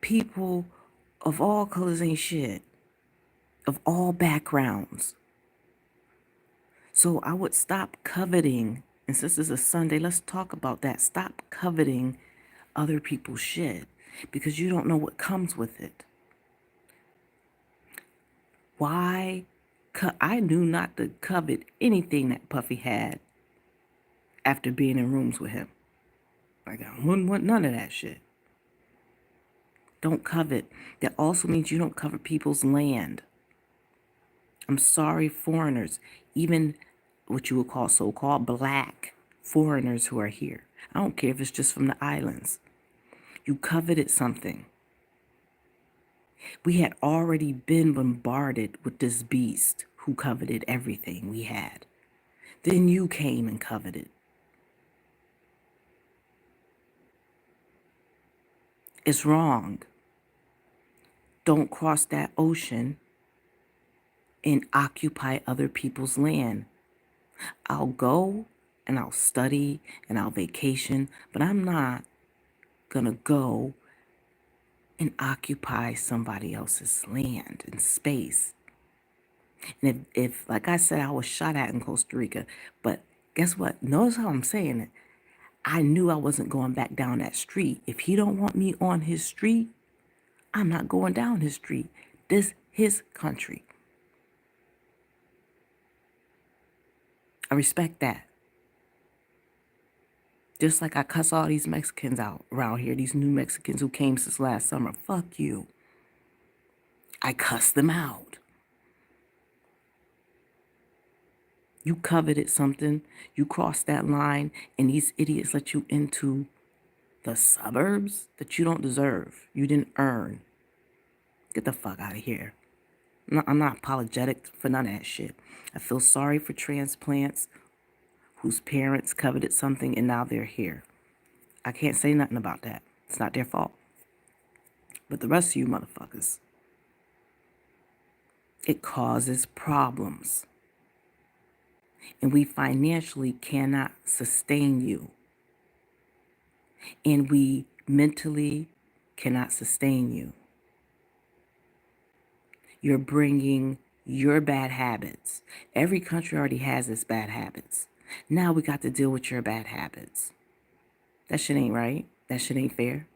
People of all colors ain't shit. Of all backgrounds. So I would stop coveting. And since it's a Sunday, let's talk about that. Stop coveting other people's shit because you don't know what comes with it. Why? I knew not to covet anything that Puffy had after being in rooms with him. Like, I wouldn't want none of that shit. Don't covet. That also means you don't covet people's land. I'm sorry, foreigners, even what you would call so-called black foreigners who are here. I don't care if it's just from the islands. You coveted something. We had already been bombarded with this beast who coveted everything we had. Then you came and coveted. It's wrong. Don't cross that ocean and occupy other people's land. I'll go and I'll study and I'll vacation, but I'm not gonna go and occupy somebody else's land and space. And if like I said, I was shot at in Costa Rica, but guess what? Notice how I'm saying it. I knew I wasn't going back down that street. If he don't want me on his street, I'm not going down his street. This his country. I respect that. Just like I cuss all these Mexicans out around here, these new Mexicans who came since last summer. Fuck you. I cuss them out. You coveted something, you crossed that line, and these idiots let you into the suburbs that you don't deserve. You didn't earn. Get the fuck out of here. I'm not apologetic for none of that shit. I feel sorry for transplants whose parents coveted something and now they're here. I can't say nothing about that. It's not their fault. But the rest of you motherfuckers, it causes problems. And we financially cannot sustain you. And we mentally cannot sustain you. You're bringing your bad habits. Every country already has its bad habits. Now we got to deal with your bad habits. That shit ain't right. That shit ain't fair.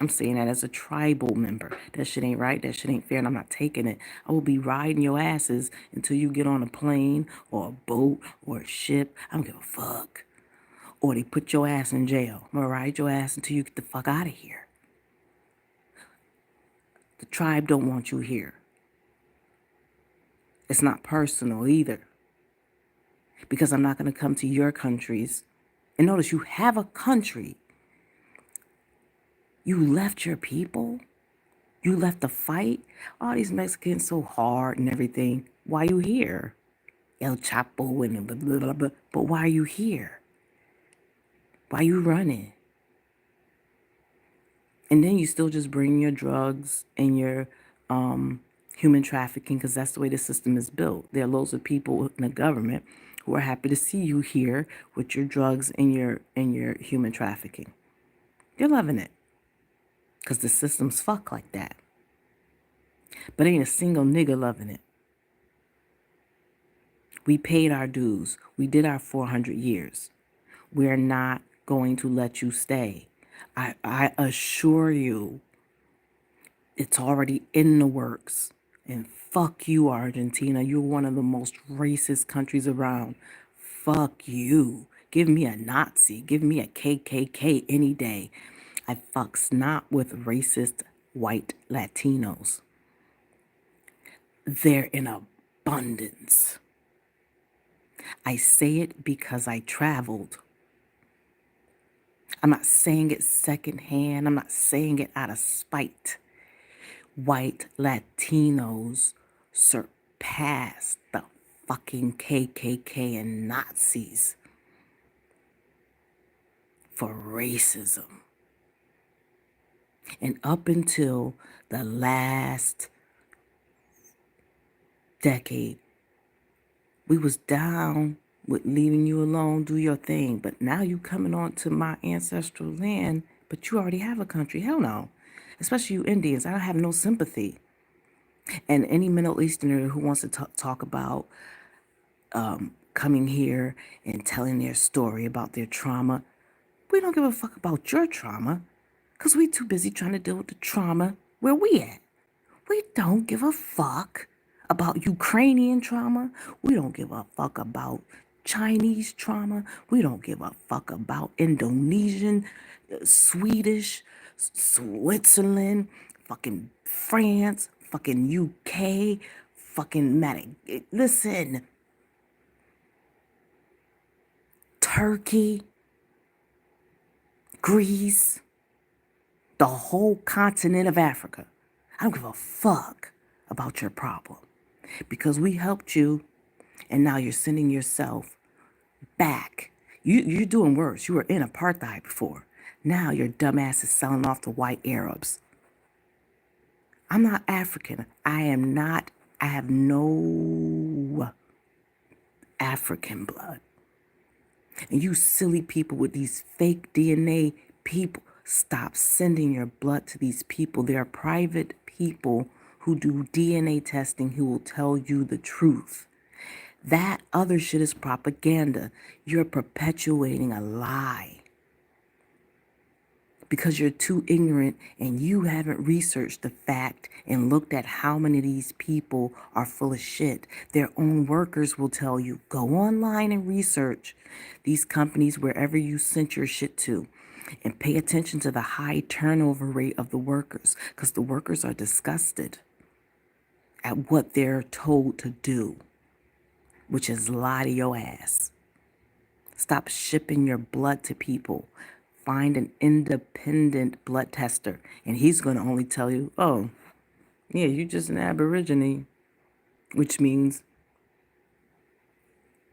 I'm saying that as a tribal member. That shit ain't right. That shit ain't fair, and I'm not taking it. I will be riding your asses until you get on a plane or a boat or a ship. I don't give a fuck. Or they put your ass in jail. I'm gonna ride your ass until you get the fuck out of here. The tribe don't want you here. It's not personal either. Because I'm not gonna come to your countries. And notice you have a country. You left your people. You left the fight. All these Mexicans so hard and everything. Why you here? El Chapo and blah, blah, blah, blah. But why are you here? Why you running? And then you still just bring your drugs and your human trafficking, because that's the way the system is built. There are loads of people in the government who are happy to see you here with your drugs and your human trafficking. They're loving it because the system's fuck like that. But ain't a single nigga loving it. We paid our dues. We did our 400 years. We're not going to let you stay. I assure you, it's already in the works. And fuck you, Argentina. You're one of the most racist countries around. Fuck you. Give me a Nazi. Give me a KKK any day. I fucks not with racist white Latinos. They're in abundance. I say it because I traveled. I'm not saying it secondhand. I'm not saying it out of spite. White Latinos surpass the fucking KKK and Nazis for racism. And up until the last decade, we was down with leaving you alone, do your thing. But now you coming on to my ancestral land, but you already have a country. Hell no. Especially you Indians. I don't have no sympathy. And any Middle Easterner who wants to talk about coming here and telling their story about their trauma, we don't give a fuck about your trauma because we too busy trying to deal with the trauma where we at. We don't give a fuck about Ukrainian trauma. We don't give a fuck about Chinese trauma. We don't give a fuck about Indonesian, Swedish, Switzerland, fucking France, fucking UK, fucking listen, Turkey, Greece, the whole continent of Africa. I don't give a fuck about your problem because we helped you and now you're sending yourself back. You're doing worse. You were in apartheid before. Now your dumbass is selling off to white Arabs. I'm not African. I am not. I have no African blood. And you silly people with these fake DNA people, stop sending your blood to these people. They are private people who do DNA testing who will tell you the truth. That other shit is propaganda. You're perpetuating a lie because you're too ignorant and you haven't researched the fact and looked at how many of these people are full of shit. Their own workers will tell you, go online and research these companies wherever you sent your shit to and pay attention to the high turnover rate of the workers because the workers are disgusted at what they're told to do, which is lie to your ass. Stop shipping your blood to people. Find an independent blood tester, and he's going to only tell you, oh, yeah, you're just an Aborigine, which means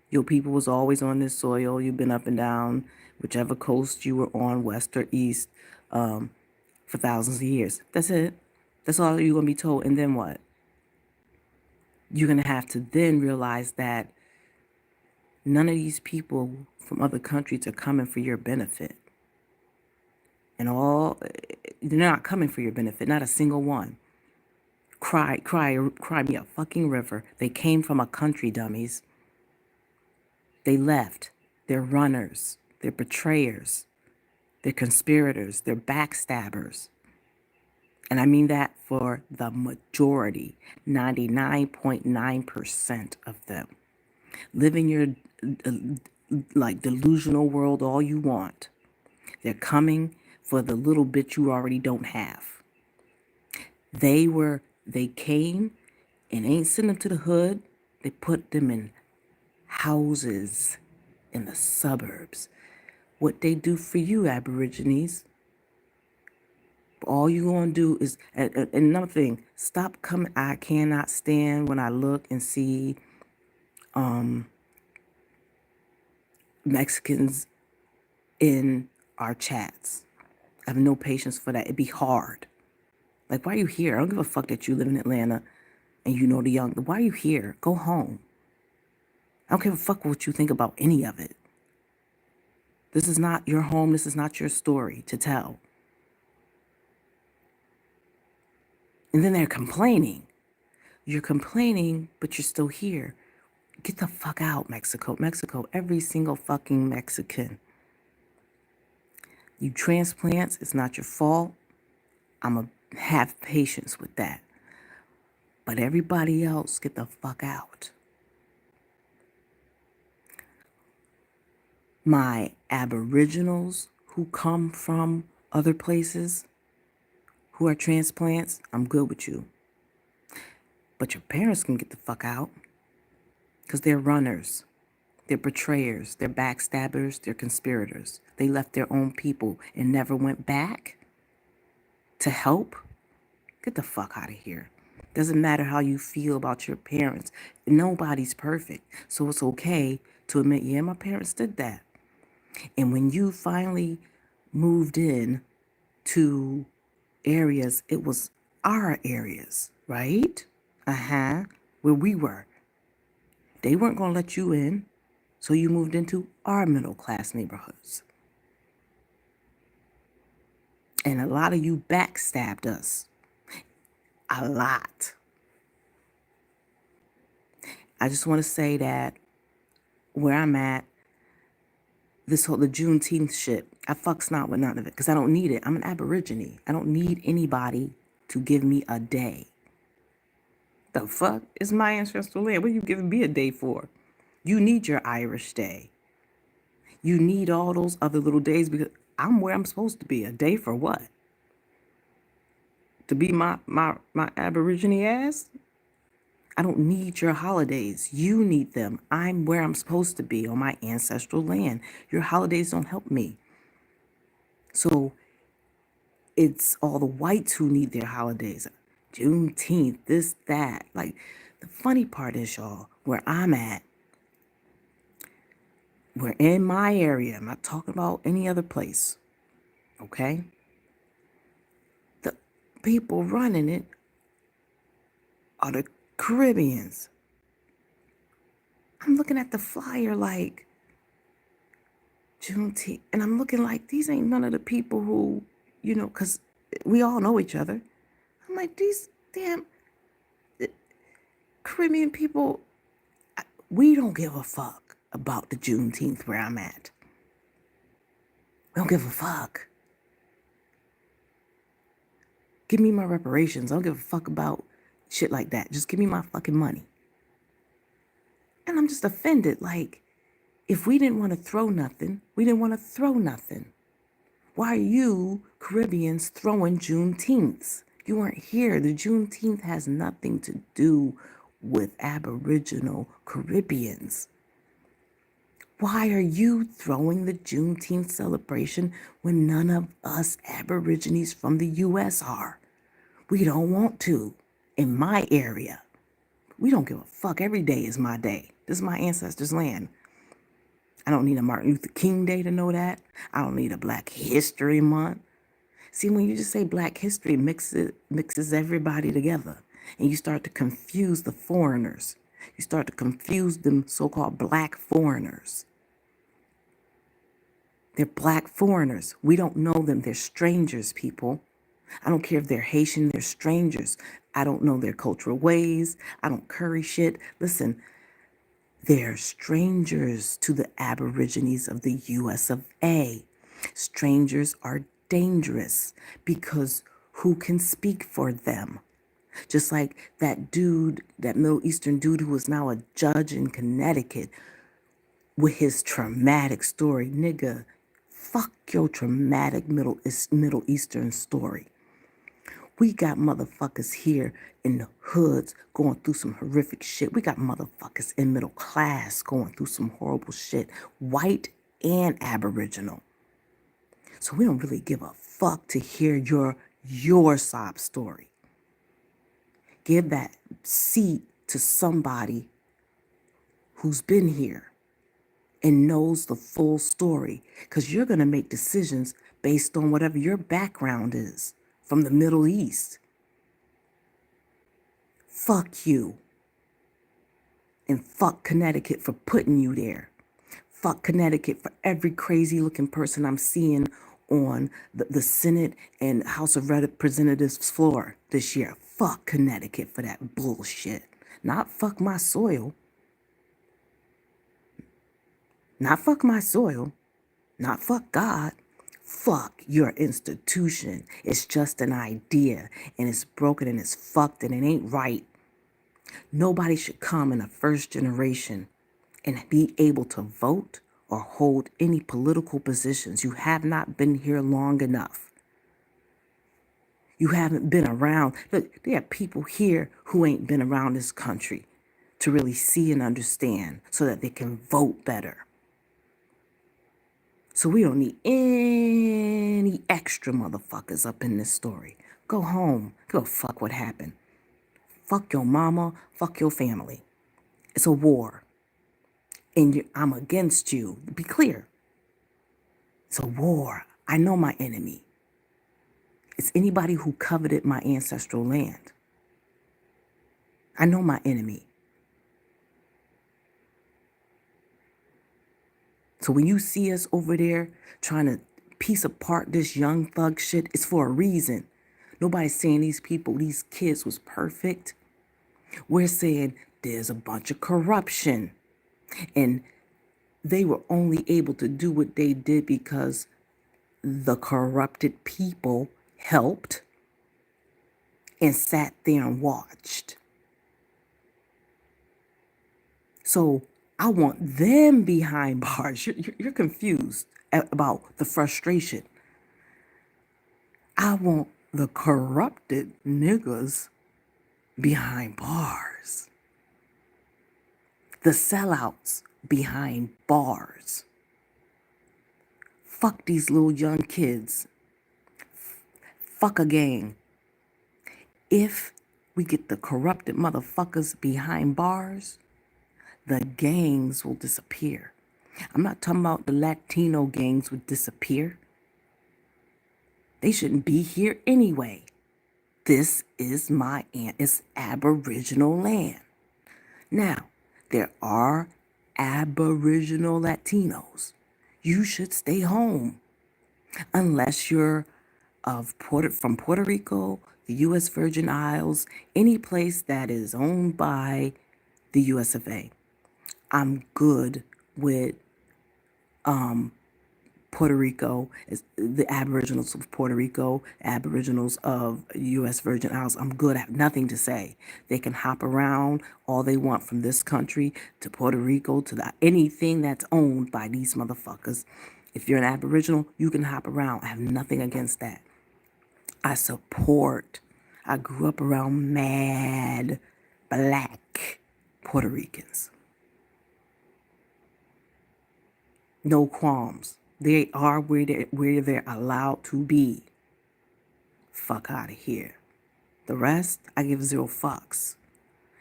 your people was always on this soil. You've been up and down whichever coast you were on, west or east, for thousands of years. That's it. That's all you're going to be told. And then what? You're going to have to then realize that none of these people from other countries are coming for your benefit. And they're not coming for your benefit, not a single one. Cry me a fucking river. They came from a country, dummies. They left. They're runners. They're betrayers. They're conspirators. They're backstabbers. And I mean that for the majority, 99.9% of them. Live in your delusional world all you want. They're coming for the little bit you already don't have. They came and ain't sent them to the hood. They put them in houses in the suburbs. What they do for you, Aborigines, all you gonna do is, and another thing, stop coming. I cannot stand when I look and see Mexicans in our chats. I have no patience for that. It'd be hard. Like, why are you here? I don't give a fuck that you live in Atlanta and you know the young. Why are you here? Go home. I don't give a fuck what you think about any of it. This is not your home. This is not your story to tell. And then they're complaining. You're complaining, but you're still here. Get the fuck out, Mexico. Mexico, every single fucking Mexican. You transplants, it's not your fault. I'm going to have patience with that. But everybody else, get the fuck out. My Aboriginals who come from other places, who are transplants, I'm good with you. But your parents can get the fuck out because they're runners. They're betrayers. They're backstabbers. They're conspirators. They left their own people and never went back to help. Get the fuck out of here. Doesn't matter how you feel about your parents. Nobody's perfect. So it's okay to admit, yeah, my parents did that. And when you finally moved in to areas, it was our areas, right? Where we were. They weren't going to let you in. So you moved into our middle class neighborhoods. And a lot of you backstabbed us. A lot. I just want to say that where I'm at, the Juneteenth shit, I fucks not with none of it because I don't need it. I'm an Aborigine. I don't need anybody to give me a day. The fuck is my ancestral land? What are you giving me a day for? You need your Irish day. You need all those other little days because I'm where I'm supposed to be. A day for what? to be my Aborigine ass. I don't need your holidays. You need them. I'm where I'm supposed to be on my ancestral land. Your holidays don't help me. So it's all the whites who need their holidays. Juneteenth, this, that. Like, the funny part is, y'all, where I'm at, we're in my area. I'm not talking about any other place. Okay? The people running it are the Caribbeans. I'm looking at the flyer like Juneteenth, and I'm looking like these ain't none of the people who, because we all know each other. I'm like, these damn Caribbean people, we don't give a fuck about the Juneteenth where I'm at. We don't give a fuck. Give me my reparations. I don't give a fuck about shit like that. Just give me my fucking money. And I'm just offended. Like, if we didn't want to throw nothing, we didn't want to throw nothing. Why are you Caribbeans throwing Juneteenths? You weren't here. The Juneteenth has nothing to do with Aboriginal Caribbeans. Why are you throwing the Juneteenth celebration when none of us Aborigines from the U.S. are? We don't want to. In my area, we don't give a fuck. Every day is my day. This is my ancestors' land. I don't need a Martin Luther King Day to know that. I don't need a Black History Month. See, when you just say Black History, mixes everybody together. And you start to confuse the foreigners. You start to confuse them so-called Black foreigners. They're Black foreigners. We don't know them. They're strangers, people. I don't care if they're Haitian, they're strangers. I don't know their cultural ways. I don't curry shit. Listen, they're strangers to the Aborigines of the US of A. Strangers are dangerous because who can speak for them? Just like that dude, that Middle Eastern dude who is now a judge in Connecticut with his traumatic story. Nigga, fuck your traumatic Middle Eastern story. We got motherfuckers here in the hoods going through some horrific shit. We got motherfuckers in middle class going through some horrible shit, white and Aboriginal. So we don't really give a fuck to hear your sob story. Give that seat to somebody who's been here and knows the full story, because you're going to make decisions based on whatever your background is from the Middle East. Fuck you. And fuck Connecticut for putting you there. Fuck Connecticut for every crazy looking person I'm seeing on the Senate and House of Representatives floor this year. Fuck Connecticut for that bullshit. Not fuck my soil. Not fuck my soil. Not fuck God. Fuck your institution. It's just an idea, and it's broken and it's fucked and it ain't right. Nobody should come in the first generation and be able to vote or hold any political positions. You have not been here long enough. You haven't been around. Look, there are people here who ain't been around this country to really see and understand so that they can vote better. So we don't need any extra motherfuckers up in this story. Go home. Go fuck what happened. Fuck your mama. Fuck your family. It's a war. And I'm against you. Be clear. It's a war. I know my enemy. It's anybody who coveted my ancestral land. I know my enemy. So when you see us over there trying to piece apart this young thug shit, it's for a reason. Nobody's saying these people, these kids was perfect. We're saying there's a bunch of corruption. And they were only able to do what they did because the corrupted people helped and sat there and watched. So I want them behind bars. You're confused about the frustration. I want the corrupted niggas behind bars, the sellouts behind bars. Fuck these little young kids. Fuck a gang. If we get the corrupted motherfuckers behind bars, the gangs will disappear. I'm not talking about the Latino gangs would disappear. They shouldn't be here anyway. This is my aunt. It's Aboriginal land. Now, there are Aboriginal Latinos. You should stay home unless you're from Puerto Rico, the U.S. Virgin Isles, any place that is owned by the U.S. of A. I'm good with Puerto Rico, the Aboriginals of Puerto Rico, Aboriginals of U.S. Virgin Isles. I'm good. I have nothing to say. They can hop around all they want from this country to Puerto Rico to anything that's owned by these motherfuckers. If you're an Aboriginal, you can hop around. I have nothing against that. I grew up around mad black Puerto Ricans. No qualms. They are where they're allowed to be. Fuck out of here. The rest, I give 0 fucks.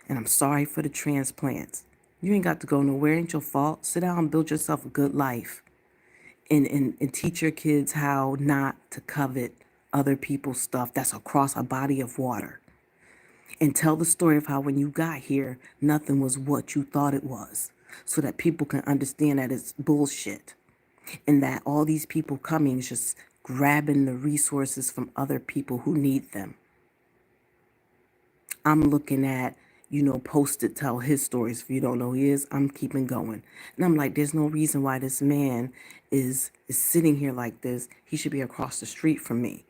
And I'm sorry for the transplants. You ain't got to go nowhere. It ain't your fault. Sit down and build yourself a good life. And teach your kids how not to covet other people's stuff that's across a body of water. And tell the story of how when you got here, nothing was what you thought it was. So that people can understand that it's bullshit. And that all these people coming is just grabbing the resources from other people who need them. I'm looking at, Post-it tell his stories. If you don't know who he is, I'm keeping going. And I'm like, there's no reason why this man is sitting here like this. He should be across the street from me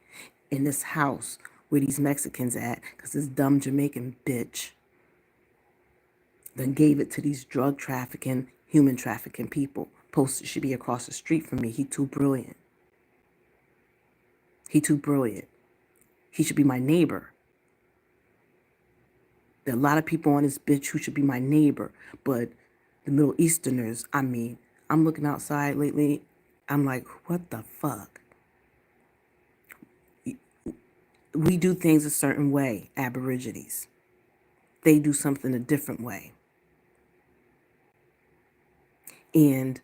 in this house where these Mexicans at, because this dumb Jamaican bitch then gave it to these drug trafficking, human trafficking people. Post-it should be across the street from me. He too brilliant. He should be my neighbor. There are a lot of people on this bitch who should be my neighbor, but the Middle Easterners, I'm looking outside lately, I'm like, what the fuck? We do things a certain way, Aborigines. They do something a different way. And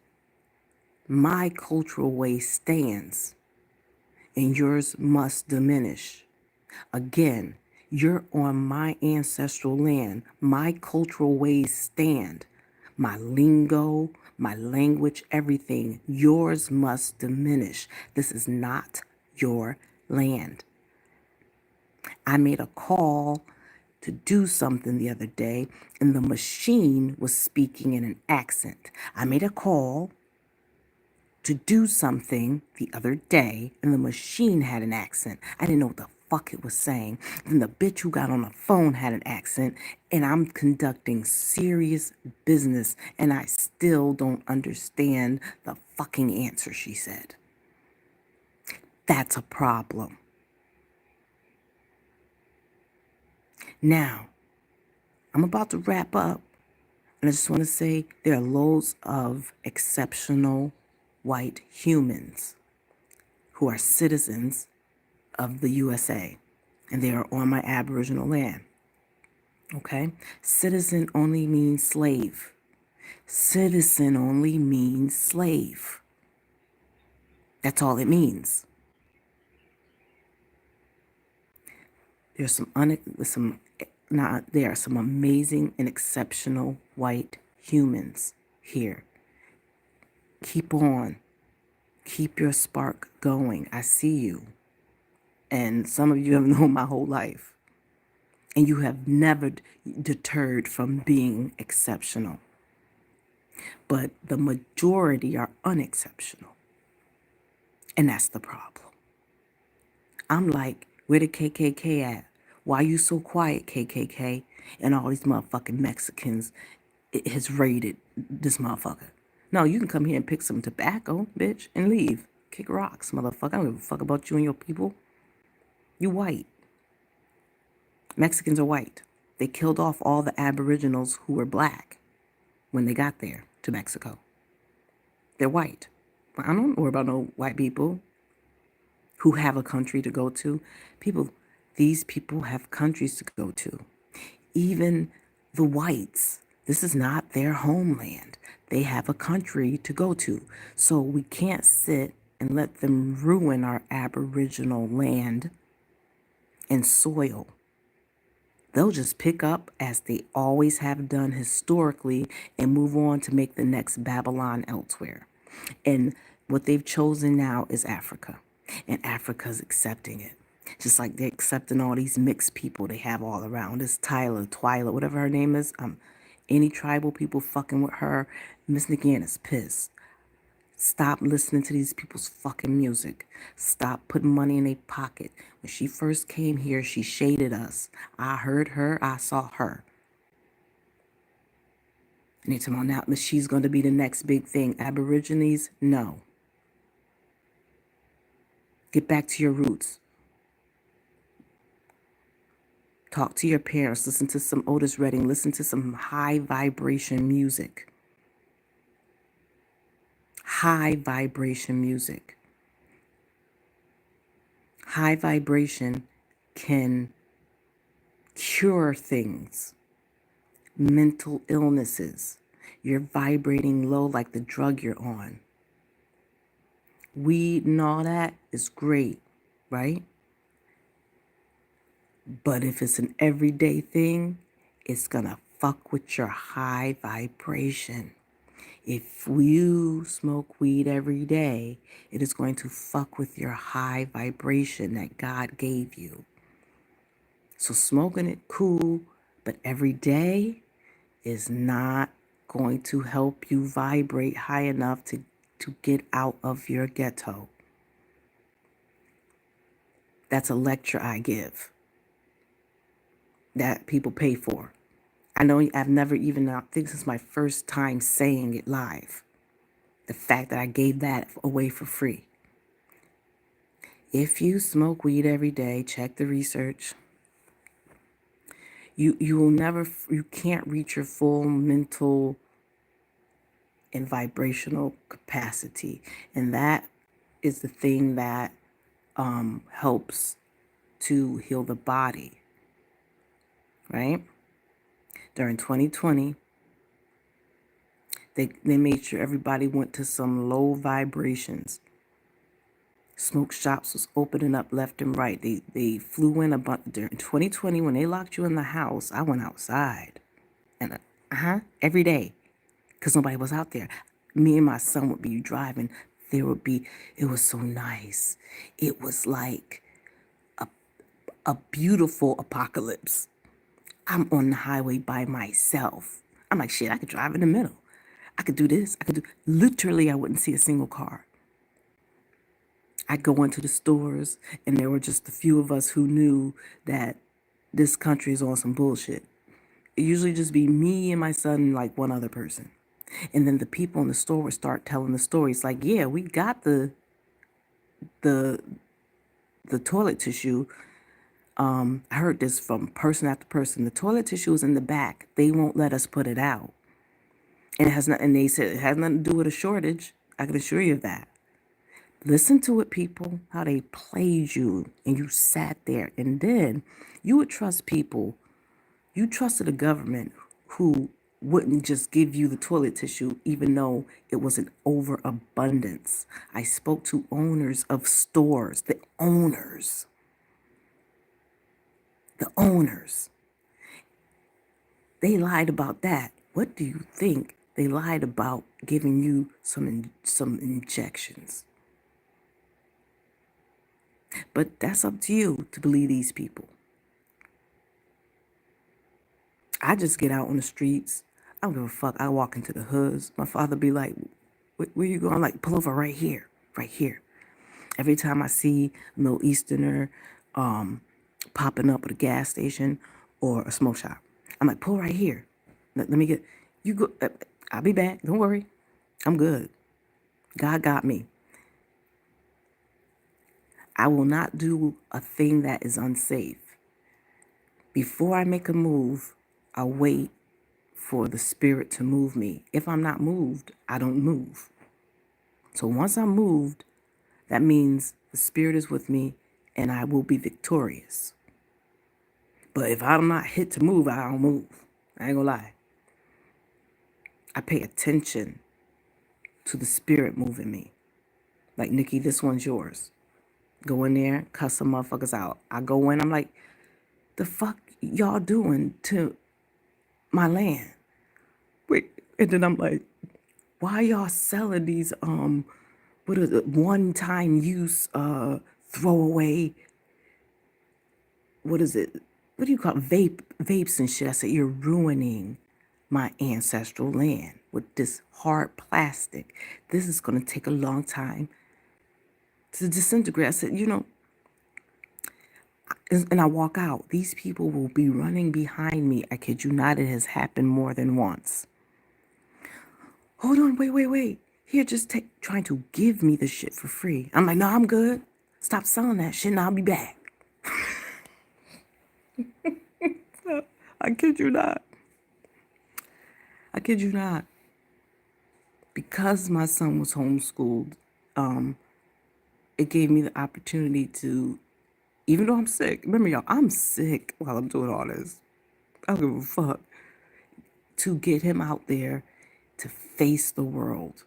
my cultural way stands, and yours must diminish. Again, you're on my ancestral land. My cultural ways stand. My lingo, my language, everything. Yours must diminish. This is not your land. I made a call to do something the other day, and the machine was speaking in an accent. I made a call to do something the other day, and the machine had an accent. I didn't know what the fuck it was saying. Then the bitch who got on the phone had an accent, and I'm conducting serious business, and I still don't understand the fucking answer she said. That's a problem. Now, I'm about to wrap up, and I just want to say there are loads of exceptional white humans who are citizens of the USA, and they are on my Aboriginal land. Okay? Citizen only means slave. Citizen only means slave. That's all it means. There are some amazing and exceptional white humans here. Keep on. Keep your spark going. I see you. And some of you have known my whole life. And you have never deterred from being exceptional. But the majority are unexceptional. And that's the problem. I'm like, where the KKK at? Why you so quiet, KKK? And all these motherfucking Mexicans has raided this motherfucker. No, you can come here and pick some tobacco, bitch, and leave. Kick rocks, motherfucker. I don't give a fuck about you and your people. You white. Mexicans are white. They killed off all the aboriginals who were black when they got there to Mexico. They're white. I don't worry about no white people who have a country to go to. These people have countries to go to. Even the whites, this is not their homeland. They have a country to go to. So we can't sit and let them ruin our aboriginal land and soil. They'll just pick up as they always have done historically and move on to make the next Babylon elsewhere. And what they've chosen now is Africa. And Africa's accepting it. Just like they're accepting all these mixed people they have all around. This Twyla, whatever her name is. Any tribal people fucking with her, MissNikkiAnn is pissed. Stop listening to these people's fucking music. Stop putting money in their pocket. When she first came here, she shaded us. I heard her, I saw her. And they tell me now that she's going to be the next big thing. Aborigines, no. Get back to your roots. Talk to your parents. Listen to some Otis Redding. Listen to some high vibration music. High vibration music. High vibration can cure things, mental illnesses. You're vibrating low like the drug you're on. Weed and all that is great, right? But if it's an everyday thing, it's gonna fuck with your high vibration. If you smoke weed every day, it is going to fuck with your high vibration that God gave you. So smoking it, cool, but every day is not going to help you vibrate high enough to get out of your ghetto. That's a lecture I give that people pay for. I know I've never even, I think this is my first time saying it live. The fact that I gave that away for free. If you smoke weed every day, check the research. You can't reach your full mental and vibrational capacity. And that is the thing that helps to heal the body, right? During 2020, they made sure everybody went to some low vibrations. Smoke shops was opening up left and right. They flew in a bunch during 2020 when they locked you in the house. I went outside, and every day, because nobody was out there. Me and my son would be driving. It was so nice. It was like a beautiful apocalypse. I'm on the highway by myself. I'm like, shit, I could drive in the middle. I could do this. Literally, I wouldn't see a single car. I'd go into the stores, and there were just a few of us who knew that this country is on some bullshit. It usually just be me and my son and like one other person. And then the people in the store would start telling the stories like, yeah, we got the toilet tissue. I heard this from person after person. The toilet tissue is in the back. They won't let us put it out. And it has not, and they said it has nothing to do with a shortage. I can assure you of that. Listen to it, people, how they played you and you sat there. And then you would trust people. You trusted a government who wouldn't just give you the toilet tissue, even though it was an overabundance. I spoke to owners of stores, the owners. They lied about that. What do you think? They lied about giving you some injections. But that's up to you to believe these people. I just get out on the streets. I don't give a fuck. I walk into the hoods. My father be like, where you going? I'm like, pull over right here, right here. Every time I see a Middle Easterner popping up at a gas station or a smoke shop, I'm like, pull right here. Let me get, you go, I'll be back. Don't worry. I'm good. God got me. I will not do a thing that is unsafe. Before I make a move, I'll wait for the spirit to move me. If I'm not moved, I don't move. So once I'm moved, that means the spirit is with me and I will be victorious. But if I'm not hit to move, I don't move. I ain't gonna lie. I pay attention to the spirit moving me. Like, Nikki, this one's yours. Go in there, cuss some motherfuckers out. I go in, I'm like, the fuck y'all doing to my land? Wait, and then I'm like, why y'all selling these what is it, one time use throwaway, what is it? What do you call it? Vapes and shit? I said, you're ruining my ancestral land with this hard plastic. This is gonna take a long time to disintegrate. I said, and I walk out. These people will be running behind me. I kid you not, it has happened more than once. Hold on, wait. Here, just trying to give me the shit for free. I'm like, no, I'm good. Stop selling that shit and I'll be back. I kid you not. I kid you not. Because my son was homeschooled, it gave me the opportunity to, even though I'm sick, remember y'all, I'm sick while I'm doing all this. I don't give a fuck. To get him out there to face the world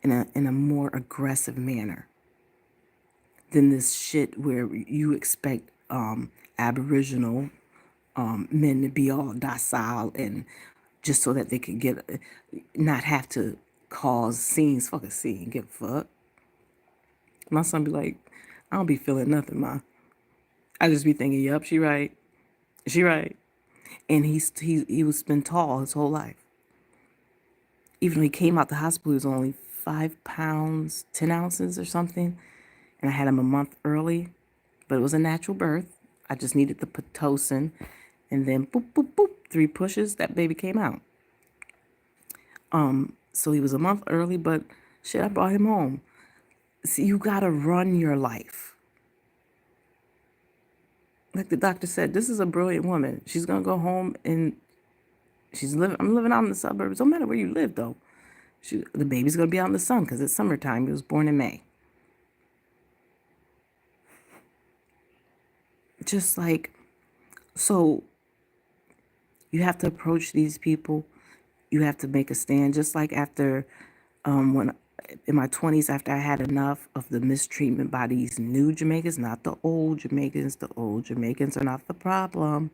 in a more aggressive manner than this shit where you expect Aboriginal men to be all docile and just so that they could not have to cause scenes. Fuck a scene, give a fuck. My son be like, I don't be feeling nothing, ma. I just be thinking, yup, she right. And he was been tall his whole life. Even though he came out the hospital, he was only 5 pounds, 10 ounces or something. And I had him a month early, but it was a natural birth. I just needed the Pitocin. And then boop, boop, boop, 3 pushes, that baby came out. So he was a month early, but shit, I brought him home. See, you gotta run your life. Like the doctor said, this is a brilliant woman. She's gonna go home and I'm living out in the suburbs. Don't matter where you live though. The baby's gonna be out in the sun because it's summertime. He was born in May. Just like, so you have to approach these people. You have to make a stand. Just like after, when in my 20s, after I had enough of the mistreatment by these new Jamaicans, not the old Jamaicans. The old Jamaicans are not the problem.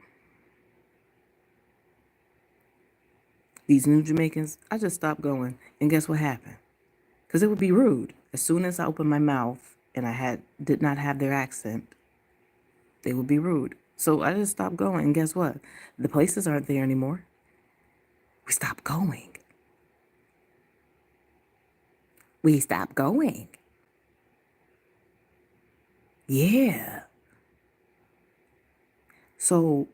These new Jamaicans, I just stopped going. And guess what happened? Because it would be rude. As soon as I opened my mouth and I did not have their accent, they would be rude. So I just stopped going. And guess what? The places aren't there anymore. We stopped going. Yeah. So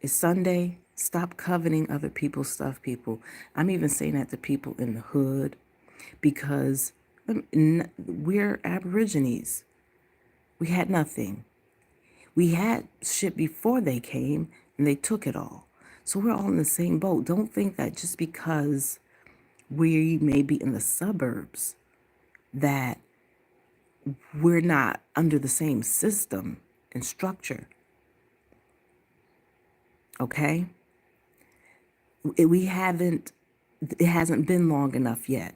it's Sunday. Stop coveting other people's stuff, people. I'm even saying that to people in the hood because we're Aborigines. We had nothing. We had shit before they came and they took it all. So we're all in the same boat. Don't think that just because we may be in the suburbs that we're not under the same system and structure. Okay? It hasn't been long enough yet.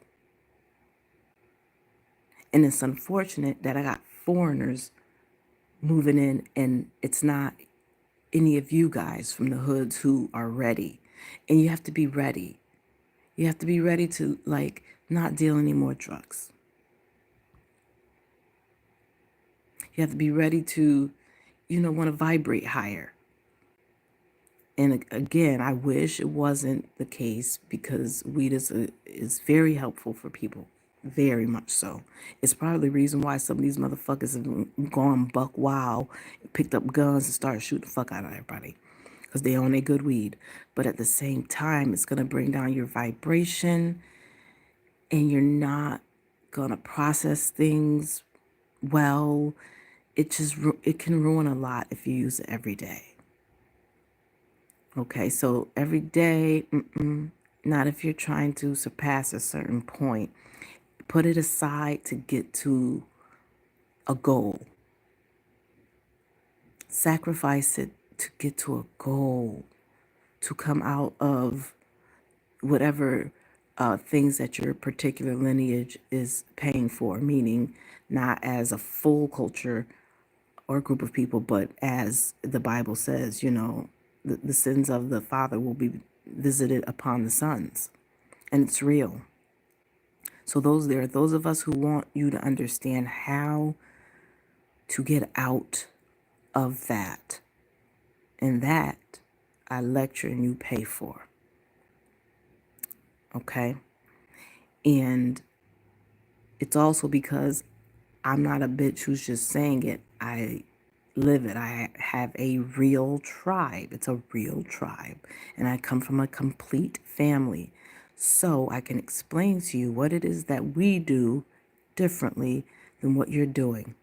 And it's unfortunate that I got foreigners moving in and it's not any of you guys from the hoods who are ready. And you have to be ready. You have to be ready to not deal any more drugs. You have to be ready to, want to vibrate higher. And again, I wish it wasn't the case because weed is very helpful for people. Very much so. It's probably the reason why some of these motherfuckers have gone buck wild, picked up guns and started shooting the fuck out of everybody because they own a good weed. But at the same time, it's going to bring down your vibration and you're not going to process things well, it can ruin a lot if you use it every day. Okay, so every day, not if you're trying to surpass a certain point. Put it aside to get to a goal. Sacrifice it to get to a goal, to come out of whatever things that your particular lineage is paying for, meaning not as a full culture or a group of people, but as the Bible says, the sins of the father will be visited upon the sons. And it's real. So there are those of us who want you to understand how to get out of that. And that I lecture and you pay for. Okay? And it's also because I'm not a bitch who's just saying it. I live it. I have a real tribe. It's a real tribe. And I come from a complete family. So I can explain to you what it is that we do differently than what you're doing.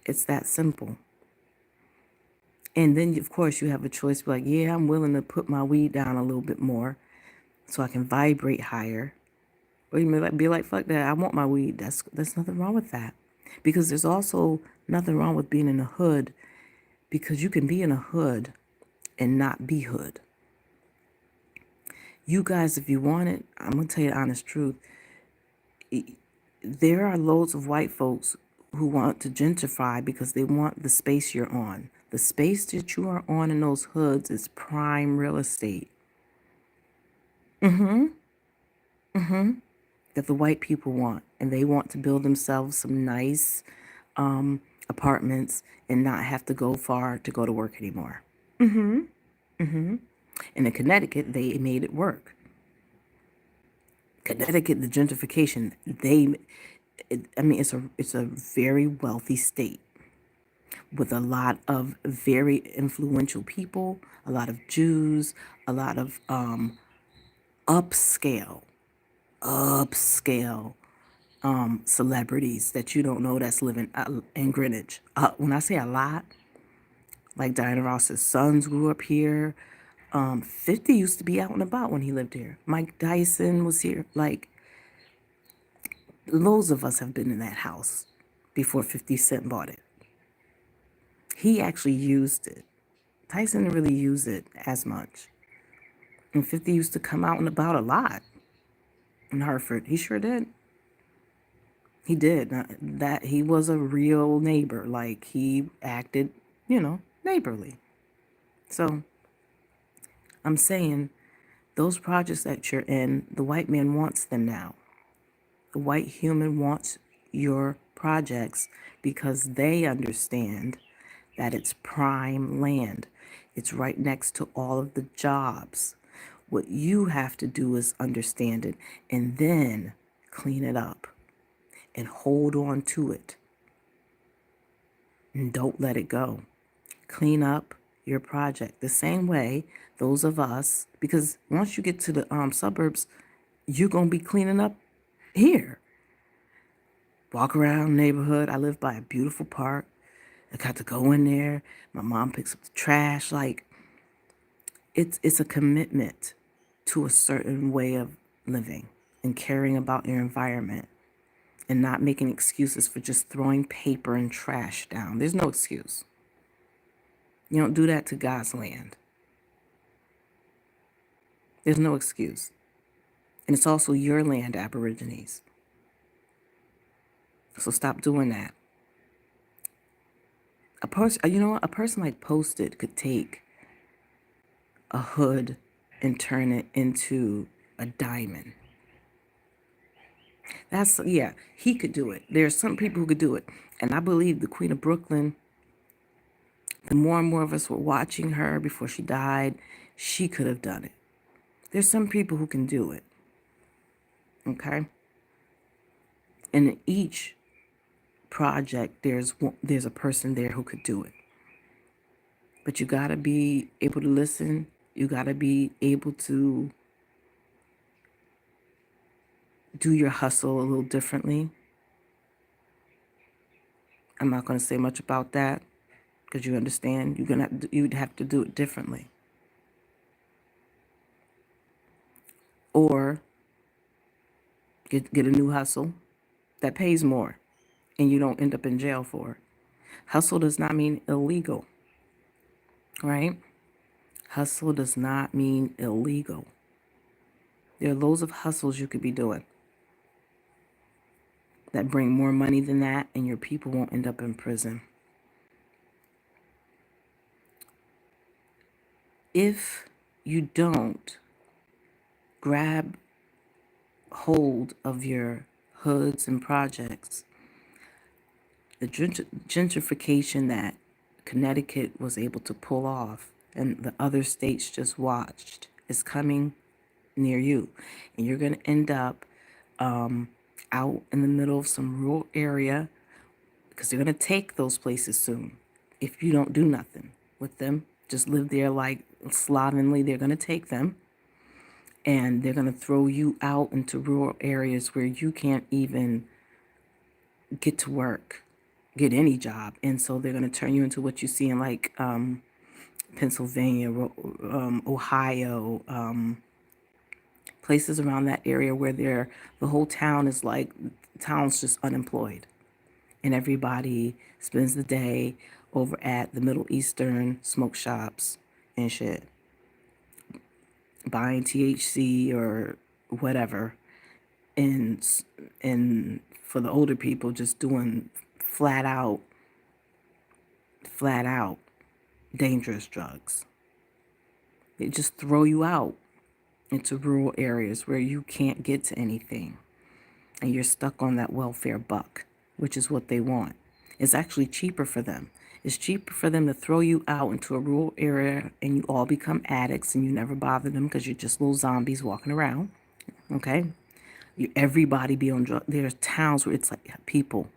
It's that simple. And then, of course, you have a choice. Be like, yeah, I'm willing to put my weed down a little bit more so I can vibrate higher. Or you may be like, fuck that. I want my weed. There's nothing wrong with that. Because there's also nothing wrong with being in a hood, because you can be in a hood and not be hood. You guys, if you want it, I'm going to tell you the honest truth. There are loads of white folks who want to gentrify because they want the space you're on. The space that you are on in those hoods is prime real estate. That the white people want. And they want to build themselves some nice apartments and not have to go far to go to work anymore. And in Connecticut, they made it work. Connecticut, the gentrification, it's a very wealthy state with a lot of very influential people, a lot of Jews, a lot of upscale celebrities that you don't know that's living in Greenwich. When I say a lot, like Diana Ross's sons grew up here. 50 used to be out and about when he lived here. Mike Dyson was here. Like, loads of us have been in that house before 50 Cent bought it. He actually used it. Tyson didn't really use it as much. And 50 used to come out and about a lot in Hartford. He sure did. He did. That he was a real neighbor. Like, he acted, neighborly. So I'm saying those projects that you're in, the white man wants them now. The white human wants your projects because they understand that it's prime land. It's right next to all of the jobs. What you have to do is understand it and then clean it up and hold on to it. And don't let it go. Clean up your project the same way those of us, because once you get to the suburbs, you're going to be cleaning up here. Walk around the neighborhood. I live by a beautiful park. I got to go in there. My mom picks up the trash. Like, it's a commitment to a certain way of living and caring about your environment and not making excuses for just throwing paper and trash down. There's no excuse. You don't do that to God's land. There's no excuse. And it's also your land, Aborigines. So stop doing that. A person like Posted could take a hood and turn it into a diamond. He could do it. There are some people who could do it. And I believe the Queen of Brooklyn, the more and more of us were watching her before she died, she could have done it. There's some people who can do it. Okay? And in each project, there's a person there who could do it. But you got to be able to listen. You got to be able to do your hustle a little differently. I'm not going to say much about that because you understand you'd have to do it differently. Or get a new hustle that pays more and you don't end up in jail for it. Hustle does not mean illegal, right? Hustle does not mean illegal. There are loads of hustles you could be doing that bring more money than that, and your people won't end up in prison. If you don't grab hold of your hoods and projects, the gentrification that Connecticut was able to pull off and the other states just watched is coming near you. And you're going to end up out in the middle of some rural area because they're going to take those places soon. If you don't do nothing with them, just live there like slovenly, they're going to take them. And they're going to throw you out into rural areas where you can't even get to work, get any job. And so they're going to turn you into what you see in like Pennsylvania, Ohio, places around that area where the whole town is like, the town's just unemployed. And everybody spends the day over at the Middle Eastern smoke shops and shit, buying THC or whatever, and for the older people, just doing flat out dangerous drugs. They just throw you out into rural areas where you can't get to anything, and you're stuck on that welfare buck, which is what they want. It's actually cheaper for them. It's cheaper for them to throw you out into a rural area and you all become addicts and you never bother them because you're just little zombies walking around. Okay? Everybody be on drugs. There's towns where it's like people.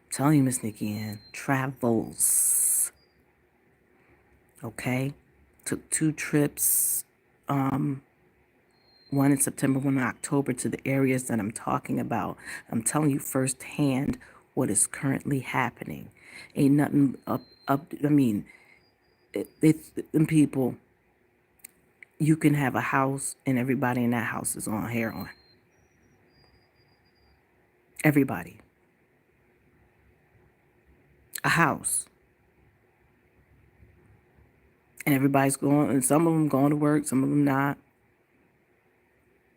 I'm telling you, MissNikkiAnn, travels. Okay? Took 2 trips, one in September, one in October, to the areas that I'm talking about. I'm telling you firsthand what is currently happening. Ain't nothing up. I mean, them people, you can have a house and everybody in that house is on heroin. Everybody. A house. And everybody's going, and some of them going to work, some of them not.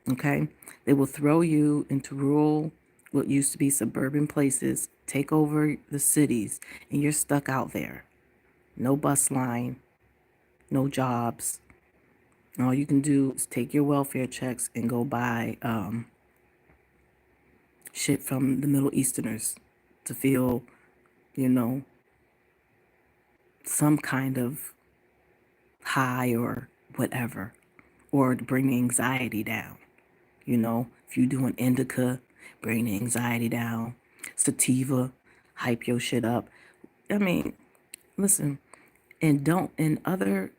Okay? They will throw you into rural, what used to be suburban places, take over the cities, and you're stuck out there. No bus line, no jobs. All you can do is take your welfare checks and go buy shit from the Middle Easterners to feel, some kind of high or whatever, or to bring the anxiety down. If you're doing indica, bring the anxiety down. Sativa, hype your shit up. I mean, listen, and other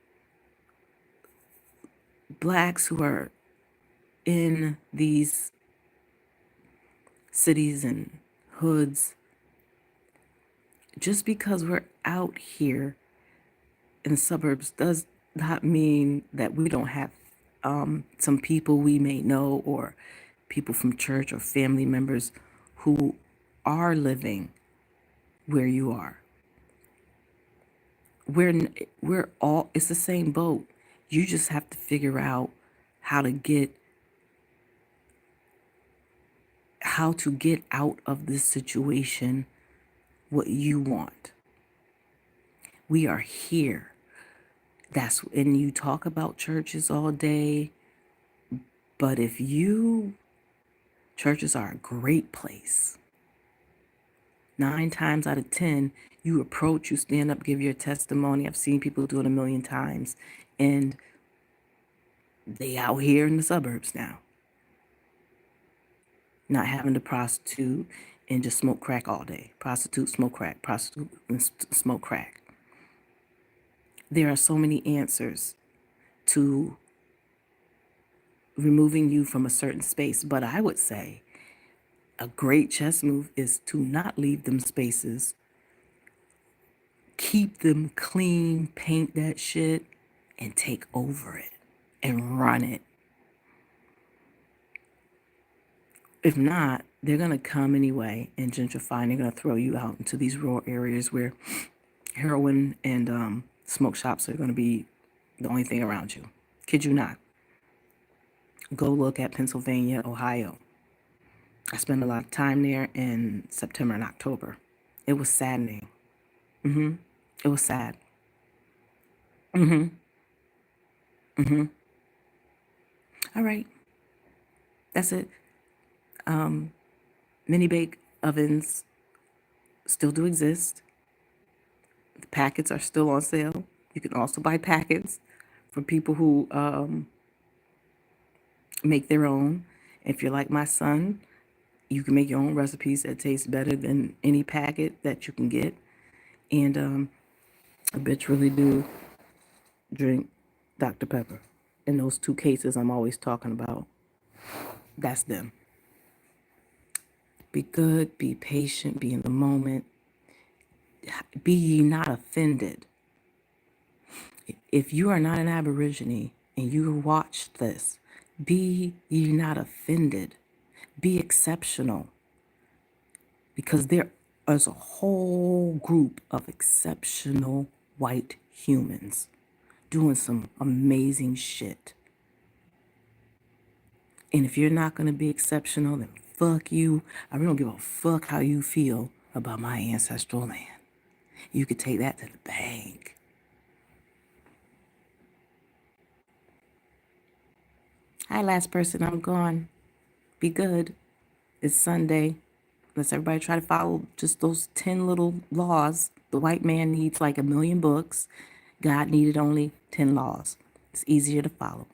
blacks who are in these cities and hoods, just because we're out here in the suburbs does not mean that we don't have some people we may know or people from church or family members who are living where you are. We're all, it's the same boat. You just have to figure out how to get out of this situation what you want. We are here. And you talk about churches all day, but churches are a great place. 9 times out of 10, you stand up, give your testimony. I've seen people do it a million times, and they out here in the suburbs now, not having to prostitute and just smoke crack all day. Prostitute, smoke crack, prostitute, and smoke crack. There are so many answers to removing you from a certain space, but I would say a great chess move is to not leave them spaces keep them clean, paint that shit, and take over it and run it. If not, they're going to come anyway and gentrify, and they're going to throw you out into these rural areas where heroin and smoke shops are going to be the only thing around you. Kid you not. Go look at Pennsylvania, Ohio. I spent a lot of time there in September and October. It was saddening. It was sad. All right. That's it. Mini bake ovens still do exist. The packets are still on sale. You can also buy packets for people who make their own. If you're like my son, you can make your own recipes that taste better than any packet that you can get. And I bitch really do drink Dr. Pepper. In those two cases I'm always talking about, that's them. Be good, be patient, be in the moment. Be ye not offended. If you are not an Aborigine and you watch this, be ye not offended. Be exceptional. Because there is a whole group of exceptional white humans doing some amazing shit. And if you're not going to be exceptional, then fuck you. I really don't give a fuck how you feel about my ancestral land. You could take that to the bank. Hi, last person. I'm gone. Be good. It's Sunday. Let's everybody try to follow just those 10 little laws. The white man needs like 1 million books. God needed only 10 laws. It's easier to follow.